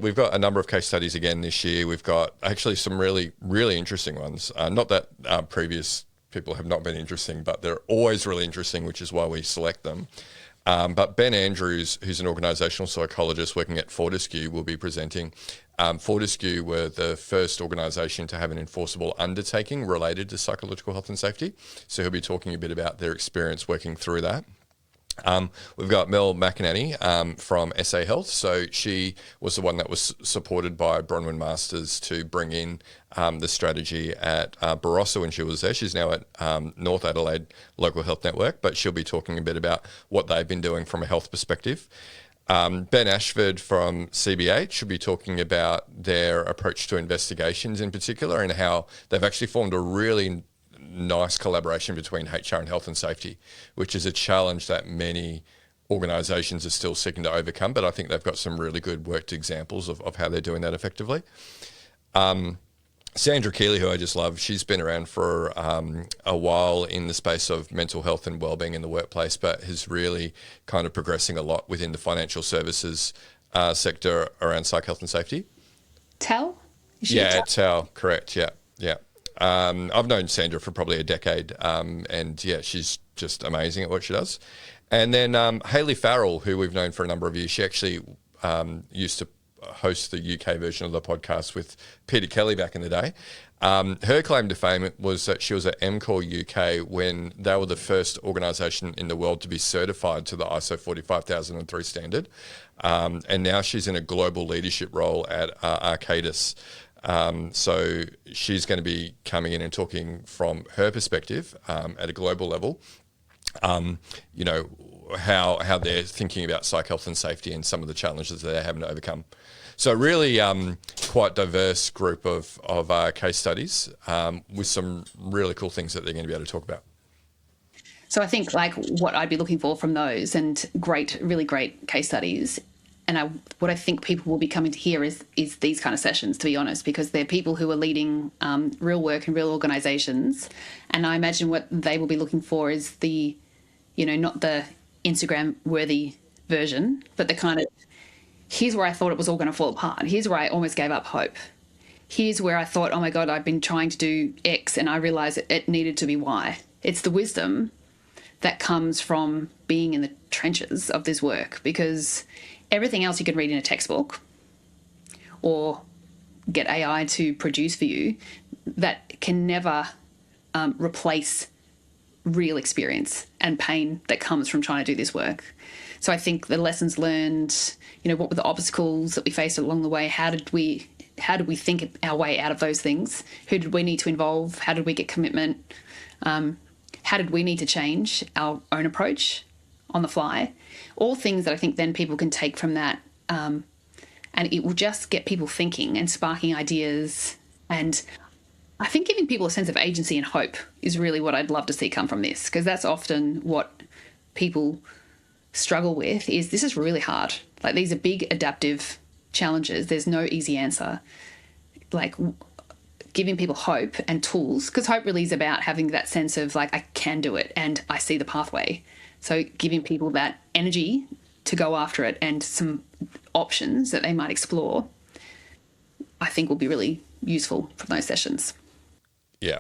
we've got a number of case studies again this year. We've got actually some really, really interesting ones. Not that previous people have not been interesting, but they're always really interesting, which is why we select them. But Ben Andrews, who's an organisational psychologist working at Fortescue, will be presenting. Fortescue were the first organisation to have an enforceable undertaking related to psychological health and safety. So he'll be talking a bit about their experience working through that. We've got Mel McInerney from SA Health. So she was the one that was supported by Bronwyn Masters to bring in the strategy at Barossa when she was there. She's now at North Adelaide Local Health Network, but she'll be talking a bit about what they've been doing from a health perspective. Ben Ashford from CBH should be talking about their approach to investigations in particular, and how they've actually formed a really nice collaboration between HR and health and safety, which is a challenge that many organisations are still seeking to overcome, but I think they've got some really good worked examples of how they're doing that effectively. Sandra Keeley, who I just love, she's been around for a while in the space of mental health and wellbeing in the workplace, but is really kind of progressing a lot within the financial services sector around psych health and safety. Tal? Yeah, Tal, correct, yeah. I've known Sandra for probably a decade, and yeah, she's just amazing at what she does. And then Hayley Farrell, who we've known for a number of years, she actually used to host the UK version of the podcast with Peter Kelly back in the day. Her claim to fame was that she was at MCOR UK when they were the first organisation in the world to be certified to the ISO 45003 standard. And now she's in a global leadership role at Arcadis. So she's going to be coming in and talking from her perspective at a global level you know, how they're thinking about psych health and safety and some of the challenges that they're having to overcome. So really quite diverse group of case studies with some really cool things that they're going to be able to talk about. So I think like what I'd be looking for from those and really great case studies, and what I think people will be coming to hear is these kind of sessions, to be honest, because they're people who are leading real work in real organisations, and I imagine what they will be looking for is the, you know, not the Instagram worthy version, but the kind of, here's where I thought it was all going to fall apart. Here's where I almost gave up hope. Here's where I thought, oh my God, I've been trying to do X and I realised it needed to be Y. It's the wisdom that comes from being in the trenches of this work, because everything else you can read in a textbook or get AI to produce for you, that can never replace real experience and pain that comes from trying to do this work. So I think the lessons learned, you know, what were the obstacles that we faced along the way? How did we think our way out of those things? Who did we need to involve? How did we get commitment? How did we need to change our own approach on the fly? All things that I think then people can take from that, and it will just get people thinking and sparking ideas. And I think giving people a sense of agency and hope is really what I'd love to see come from this, because that's often what people struggle with. Is this is really hard. Like, these are big adaptive challenges. There's no easy answer. Like, giving people hope and tools, because hope really is about having that sense of like, I can do it and I see the pathway. So giving people that energy to go after it and some options that they might explore, I think will be really useful from those sessions. Yeah.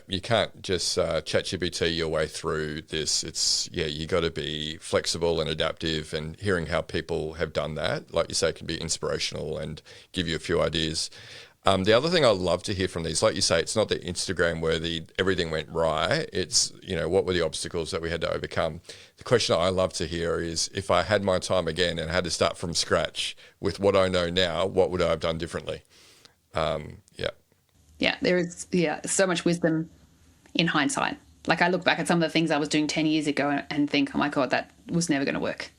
You can't just ChatGPT your way through this. You got to be flexible and adaptive, and hearing how people have done that, like you say, can be inspirational and give you a few ideas. The other thing I love to hear from these, like you say, it's not the Instagram worthy, everything went right. It's, you know, what were the obstacles that we had to overcome? The question I love to hear is, if I had my time again and had to start from scratch with what I know now, what would I have done differently? Yeah, there is so much wisdom in hindsight. Like, I look back at some of the things I was doing 10 years ago and think, oh my God, that was never going to work.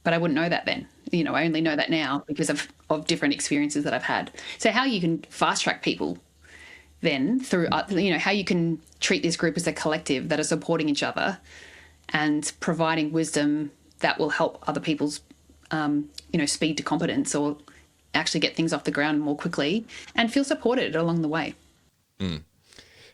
But I wouldn't know that then. You know, I only know that now because of different experiences that I've had. So how you can fast track people then through, you know, how you can treat this group as a collective that are supporting each other and providing wisdom that will help other people's, speed to competence, or actually get things off the ground more quickly and feel supported along the way.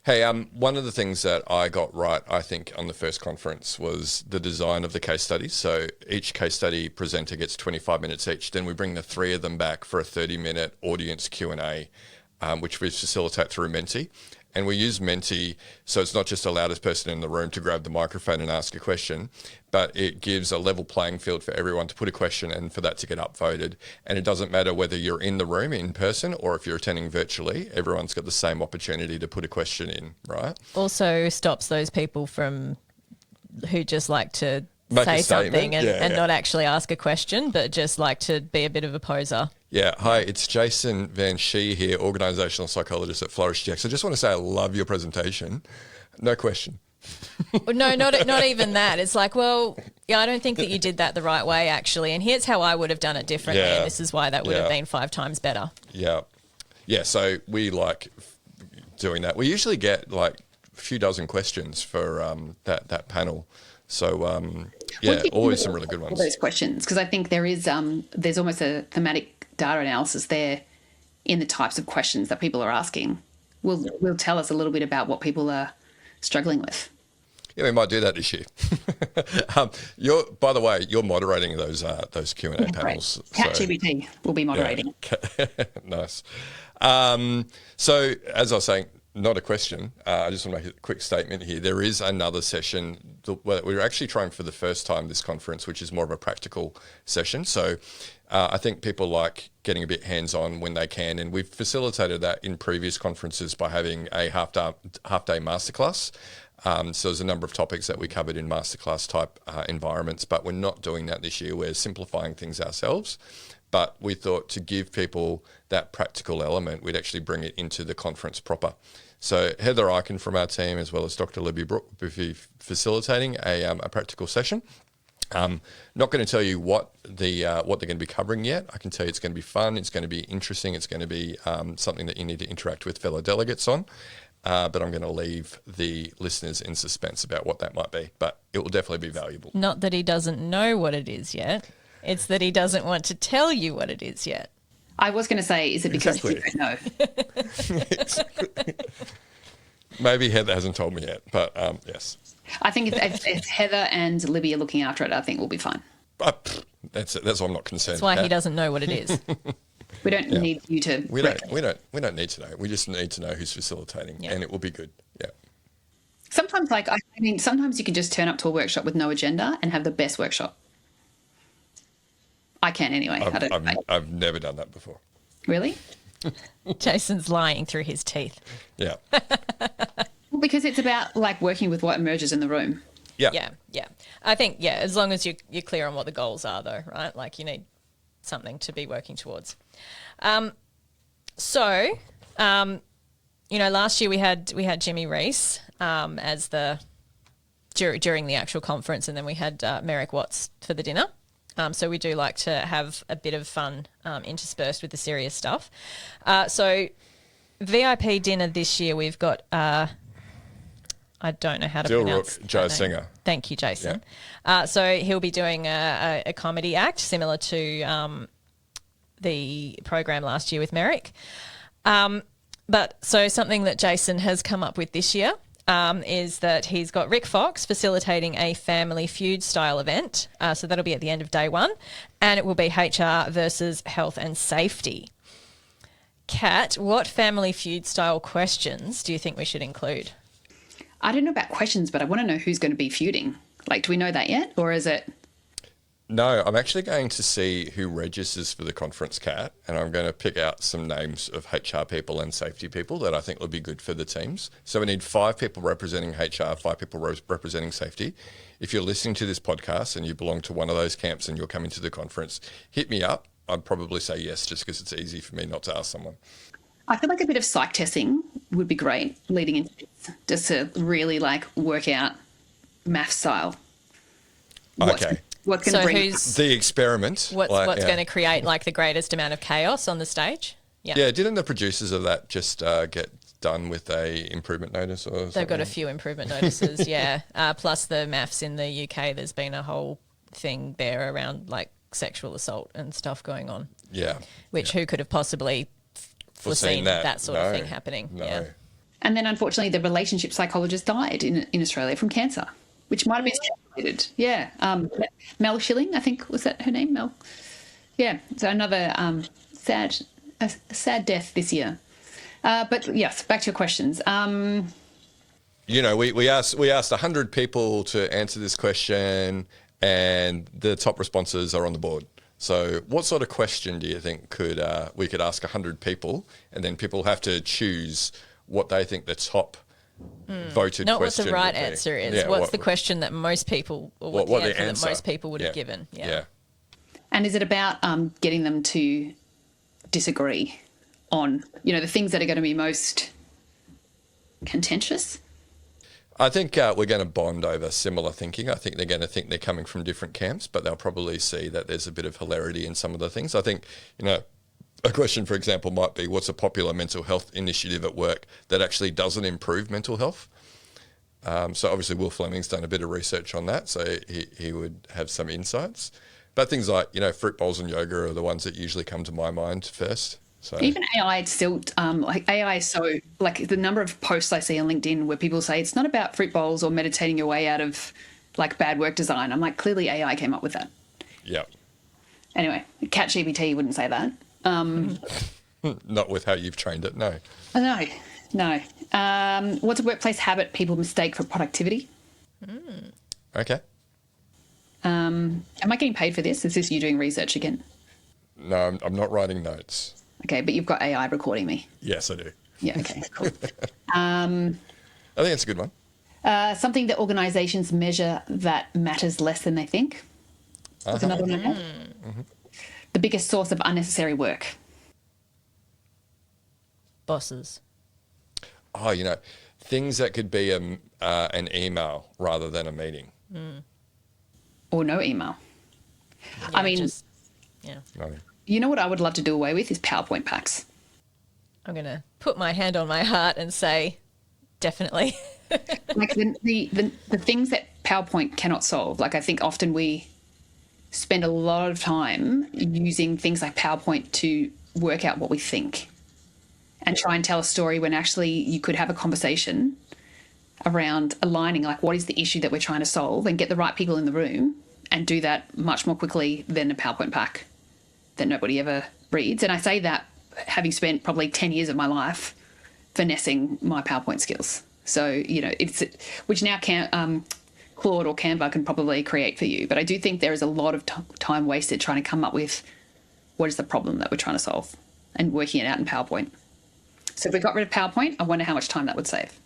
Hey, one of the things that I got right, I think, on the first conference was the design of the case studies. So each case study presenter gets 25 minutes each. Then we bring the three of them back for a 30-minute audience Q&A, which we facilitate through Menti. And we use Menti so it's not just the loudest person in the room to grab the microphone and ask a question, but it gives a level playing field for everyone to put a question and for that to get upvoted. And it doesn't matter whether you're in the room in person or if you're attending virtually, everyone's got the same opportunity to put a question in, right? Also stops those people from who just like to Make say a statement. something and Yeah. not actually ask a question, but just like to be a bit of a poser. Yeah, hi, it's Jason Van Schie here, organisational psychologist at Flourish DX. I just want to say I love your presentation. No question. No, not even that. It's like, well, yeah, I don't think that you did that the right way, actually. And here's how I would have done it differently. Yeah. And this is why that would have Yeah. been 5 times better. Yeah. So we like doing that. We usually get like a few dozen questions for that panel. So, always some really good ones. Those questions, because I think there's almost a thematic data analysis there in the types of questions that people are asking. Will tell us a little bit about what people are struggling with. Yeah, we might do that this year. By the way, you're moderating those Q&A panels. ChatGPT will be moderating. Yeah. Nice. So as I was saying, not a question. I just want to make a quick statement here. There is another session that we're actually trying for the first time this conference, which is more of a practical session. So I think people like getting a bit hands-on when they can, and we've facilitated that in previous conferences by having a half-day masterclass. So there's a number of topics that we covered in masterclass type environments, but we're not doing that this year. We're simplifying things ourselves. but we thought to give people that practical element, we'd actually bring it into the conference proper. So Heather Eichen from our team, as well as Dr. Libby Brooke, will be facilitating a practical session. Not going to tell you what they're going to be covering yet. I can tell you it's going to be fun. It's going to be interesting. It's going to be something that you need to interact with fellow delegates on. But I'm going to leave the listeners in suspense about what that might be. But it will definitely be valuable. Not that he doesn't know what it is yet. It's that he doesn't want to tell you what it is yet. I was going to say, is it because you don't know? Maybe Heather hasn't told me yet, but yes. I think if Heather and Libby are looking after it, I think we'll be fine. That's it. That's why I'm not concerned. That's why he doesn't know what it is. We don't need you to. We don't need to know. We just need to know who's facilitating, and it will be good. Yeah. Sometimes, sometimes you can just turn up to a workshop with no agenda and have the best workshop. I can anyway. I've never done that before. Really? Jason's lying through his teeth. Yeah. Well, because it's about working with what emerges in the room. Yeah. Yeah. I think, as long as you're clear on what the goals are, though, right? Like, you need something to be working towards. Last year we had Jimmy Reese as during the actual conference, and then we had Merrick Watts for the dinner. So we do like to have a bit of fun interspersed with the serious stuff. So VIP dinner this year, we've got, I don't know how to pronounce Dilruk, Joe Singer. Thank you, Jason. Yeah. So he'll be doing a comedy act similar to the program last year with Merrick. But something that Jason has come up with this year is that he's got Rick Fox facilitating a Family Feud style event. So that'll be at the end of day one, and it will be HR versus health and safety. Kat, what Family Feud style questions do you think we should include? I don't know about questions, but I want to know who's going to be feuding. Do we know that yet, or is it? No, I'm actually going to see who registers for the conference, Kat, and I'm going to pick out some names of HR people and safety people that I think will be good for the teams. So we need 5 people representing HR, 5 people representing safety. If you're listening to this podcast and you belong to one of those camps and you're coming to the conference, hit me up. I'd probably say yes, just because it's easy for me not to ask someone. I feel like a bit of psych testing would be great leading into this, just to really work out math style. What's going to bring the experiment? What's going to create the greatest amount of chaos on the stage? Yeah. Yeah. Didn't the producers of that just get done with a improvement notice or something? They've got a few improvement notices. Yeah. Plus the maths in the UK. There's been a whole thing there around sexual assault and stuff going on. Yeah. Who could have possibly foreseen that sort of thing happening? No. Yeah. And then unfortunately, the relationship psychologist died in Australia from cancer, which might have been calculated. Yeah. Mel Schilling, I think, was that her name? Mel. Yeah. So another sad death this year. But yes, back to your questions. We asked 100 people to answer this question, and the top responses are on the board. So what sort of question do you think we could ask 100 people, and then people have to choose what they think the top voted not question what the right would be. answer is. Yeah, what's the question that most people, or what the answer that most people would have given? Yeah. And is it about getting them to disagree on, the things that are going to be most contentious? I think we're going to bond over similar thinking. I think they're going to think they're coming from different camps, but they'll probably see that there's a bit of hilarity in some of the things. I think, a question, for example, might be, what's a popular mental health initiative at work that actually doesn't improve mental health? So obviously Will Fleming's done a bit of research on that, so he would have some insights. But things like, fruit bowls and yoga are the ones that usually come to my mind first. So even AI, it's still AI is so the number of posts I see on LinkedIn where people say it's not about fruit bowls or meditating your way out of bad work design. I'm clearly AI came up with that. Yeah. Anyway, ChatGPT wouldn't say that. Not with how you've trained it, no. No. What's a workplace habit people mistake for productivity? Okay. Am I getting paid for this? Is this you doing research again? No, I'm not writing notes. Okay, but you've got AI recording me. Yes, I do. Yeah, okay, cool. I think it's a good one. Something that organisations measure that matters less than they think. That's another one I have. The biggest source of unnecessary work. Bosses. Oh, things that could be an email rather than a meeting. Or no email. Yeah, I mean, No. you know what I would love to do away with is PowerPoint packs. I'm going to put my hand on my heart and say, definitely. Like the things that PowerPoint cannot solve. Like, I think often we spend a lot of time using things like PowerPoint to work out what we think and try and tell a story when actually you could have a conversation around aligning, like, what is the issue that we're trying to solve, and get the right people in the room and do that much more quickly than a PowerPoint pack that nobody ever reads. And I say that having spent probably 10 years of my life finessing my PowerPoint skills. So, it's which now Claude or Canva can probably create for you. But I do think there is a lot of time wasted trying to come up with what is the problem that we're trying to solve and working it out in PowerPoint. So if we got rid of PowerPoint, I wonder how much time that would save.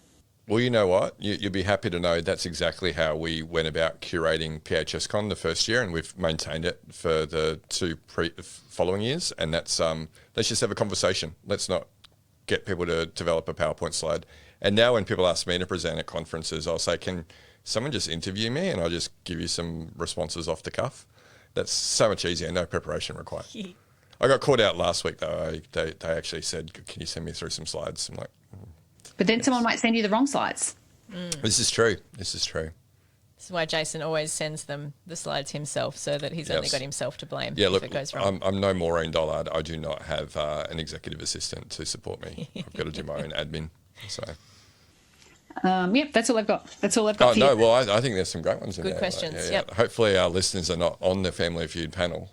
Well, you know what? You'll be happy to know that's exactly how we went about curating PHSCON the first year, and we've maintained it for the two following years. And that's let's just have a conversation. Let's not get people to develop a PowerPoint slide. And now when people ask me to present at conferences, I'll say, can someone just interview me and I'll just give you some responses off the cuff? That's so much easier, no preparation required. I got caught out last week, though. They actually said, can you send me through some slides? I'm like... But then someone might send you the wrong slides. This is true. This is why Jason always sends them the slides himself, so that he's only got himself to blame if it goes wrong. I'm no Maureen Dollard. I do not have an executive assistant to support me. I've got to do my own admin. So... Yep, that's all I've got. That's all I've got. Oh, no, well, I think there's some great ones in there. Good questions, Like, yep. Hopefully our listeners are not on the Family Feud panel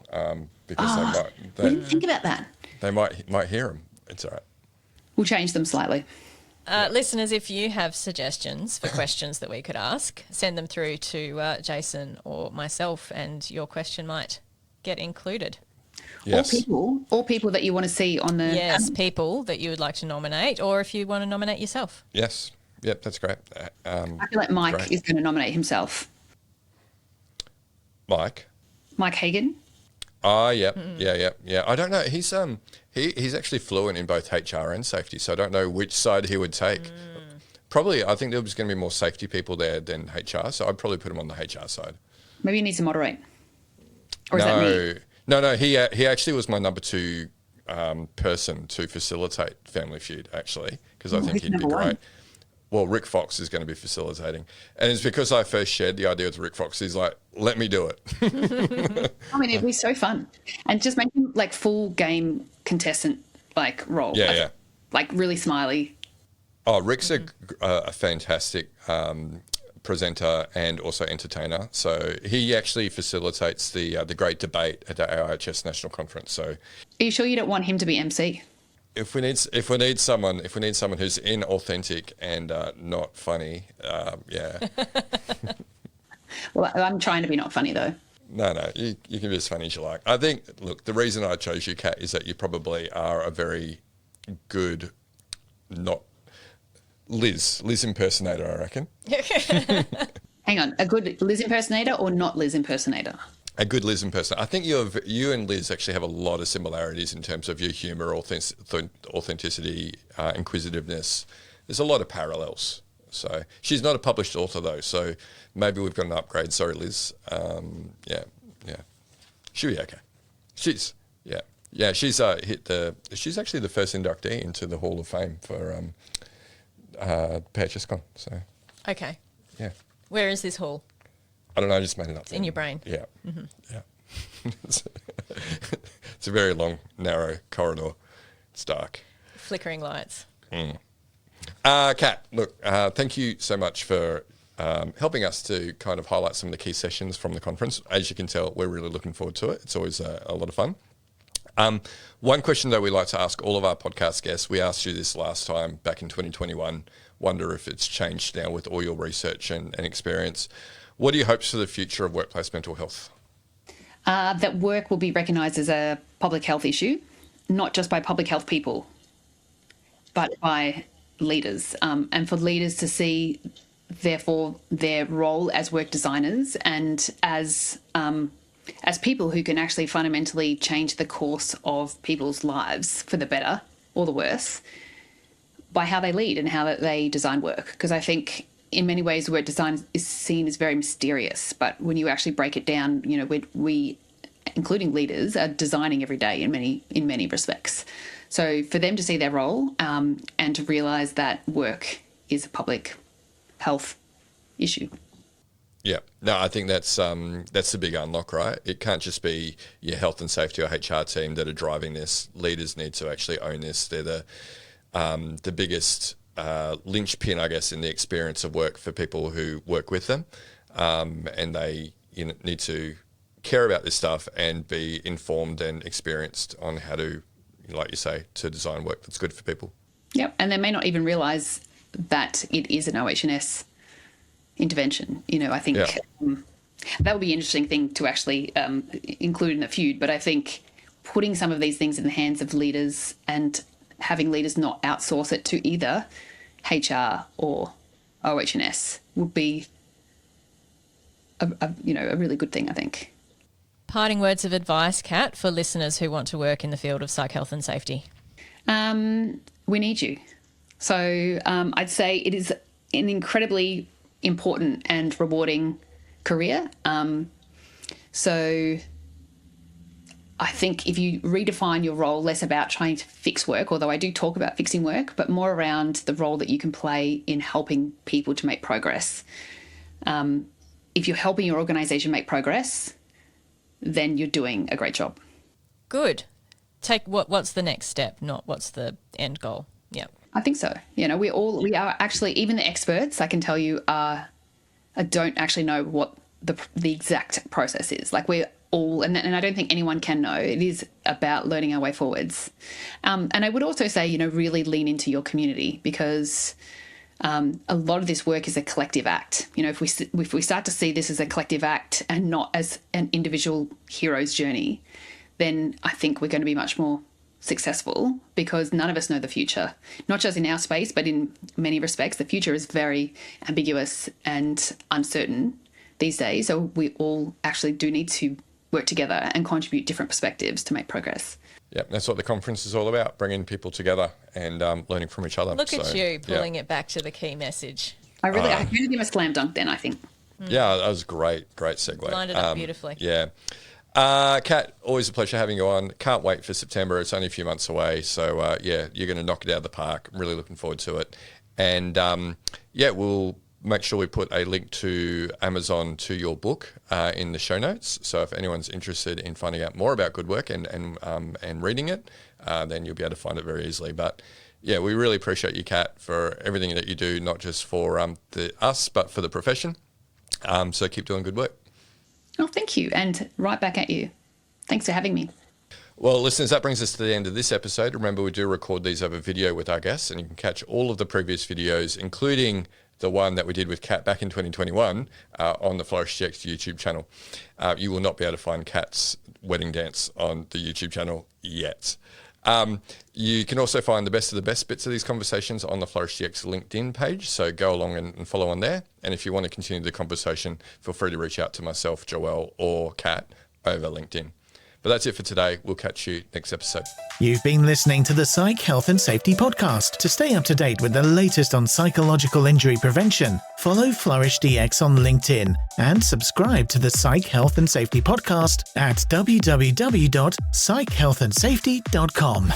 because We didn't think about that. they might hear them. It's all right. We'll change them slightly. Listeners, if you have suggestions for questions that we could ask, send them through to Jason or myself, and your question might get included. Yes. Or people that you want to see on the... Yes, people that you would like to nominate, or if you want to nominate yourself. Yes. Yep, that's great. I feel like Mike is going to nominate himself. Mike Hagan. Oh, yep. Yeah. I don't know. He's actually fluent in both HR and safety, so I don't know which side he would take. Probably, I think there was going to be more safety people there than HR, so I'd probably put him on the HR side. Maybe he needs to moderate. Or is that me? No. He actually was my number two person to facilitate Family Feud, actually, because I think he'd be great. One? Well, Rick Fox is going to be facilitating. And it's because I first shared the idea with Rick Fox. He's like, let me do it. I mean, it'd be so fun. And just make him like full game contestant role. Yeah. Like really smiley. Oh, Rick's a fantastic presenter and also entertainer. So he actually facilitates the great debate at the AIHS National Conference. So Are you sure you don't want him to be MC? If we need someone who's inauthentic and not funny, yeah. Well, I'm trying to be not funny though. No, you can be as funny as you like. I think, look, the reason I chose you, Kat, is that you probably are a very good, not Liz impersonator, I reckon. Hang on, a good Liz impersonator or not Liz impersonator? A good Liz impersonator. I think you and Liz actually have a lot of similarities in terms of your humour, authenticity, inquisitiveness. There's a lot of parallels. So she's not a published author though, so maybe we've got an upgrade. Sorry, Liz. Yeah. She'll be okay. She's she's she's actually the first inductee into the Hall of Fame for PHSCON. So Okay. yeah. Where is this hall? I don't know. I just made it up. It's in your brain. Yeah. Mm-hmm. Yeah. It's a very long, narrow corridor. It's dark. Flickering lights. Kat, look, thank you so much for helping us to kind of highlight some of the key sessions from the conference. As you can tell, we're really looking forward to it. It's always a lot of fun. One question, though, we like to ask all of our podcast guests, we asked you this last time back in 2021, wonder if it's changed now with all your research and experience. What are your hopes for the future of workplace mental health? That work will be recognised as a public health issue, not just by public health people, but by leaders, and for leaders to see, therefore, their role as work designers and as as people who can actually fundamentally change the course of people's lives for the better or the worse by how they lead and how they design work. Because I think in many ways work design is seen as very mysterious, but when you actually break it down, you know, we including leaders, are designing every day in many respects. So for them to see their role and to realise that work is a public health issue. Yeah, no, I think that's the big unlock, right? It can't just be your health and safety or HR team that are driving this. Leaders need to actually own this. They're the biggest linchpin, I guess, in the experience of work for people who work with them, and they need to care about this stuff and be informed and experienced on how to, like you say, to design work that's good for people. Yep, and they may not even realise that it is an OH&S intervention. You know, I think that would be an interesting thing to actually include in the feud. But I think putting some of these things in the hands of leaders and having leaders not outsource it to either HR or OH&S would be a really good thing, I think. Parting words of advice, Kat, for listeners who want to work in the field of psych health and safety. We need you. So I'd say it is an incredibly important and rewarding career. So I think if you redefine your role less about trying to fix work, although I do talk about fixing work, but more around the role that you can play in helping people to make progress. If you're helping your organisation make progress, then you're doing a great job. Good. What's the next step, not what's the end goal. Yeah. I think so. You know, we are actually, even the experts, I can tell you, don't actually know what the exact process is. Like we're all, and I don't think anyone can know. It is about learning our way forwards. And I would also say, you know, really lean into your community, because a lot of this work is a collective act. You know, if we start to see this as a collective act and not as an individual hero's journey, then I think we're going to be much more successful, because none of us know the future, not just in our space, but in many respects. The future is very ambiguous and uncertain these days. So we all actually do need to work together and contribute different perspectives to make progress. Yeah, that's what the conference is all about, bringing people together and learning from each other. Look at you pulling it back to the key message. I gave him a slam dunk then, I think. Yeah, that was great segue. Lined it up beautifully. Yeah. Kat, always a pleasure having you on. Can't wait for September. It's only a few months away. So, you're going to knock it out of the park. I'm really looking forward to it. And, we'll make sure we put a link to Amazon to your book in the show notes. So if anyone's interested in finding out more about good work and reading it, then you'll be able to find it very easily. But, yeah, we really appreciate you, Kat, for everything that you do, not just for us, but for the profession. So keep doing good work. Oh, thank you. And right back at you. Thanks for having me. Well, listeners, that brings us to the end of this episode. Remember, we do record these over video with our guests, and you can catch all of the previous videos, including the one that we did with Kat back in 2021 on the Flourish DX YouTube channel. You will not be able to find Kat's wedding dance on the YouTube channel yet. You can also find the best of the best bits of these conversations on the Flourish DX LinkedIn page, so go along and follow on there. And if you want to continue the conversation, feel free to reach out to myself, Joelle, or Kat over LinkedIn. But that's it for today. We'll catch you next episode. You've been listening to the Psych Health and Safety Podcast. To stay up to date with the latest on psychological injury prevention, follow Flourish DX on LinkedIn and subscribe to the Psych Health and Safety Podcast at www.psychealthandsafety.com.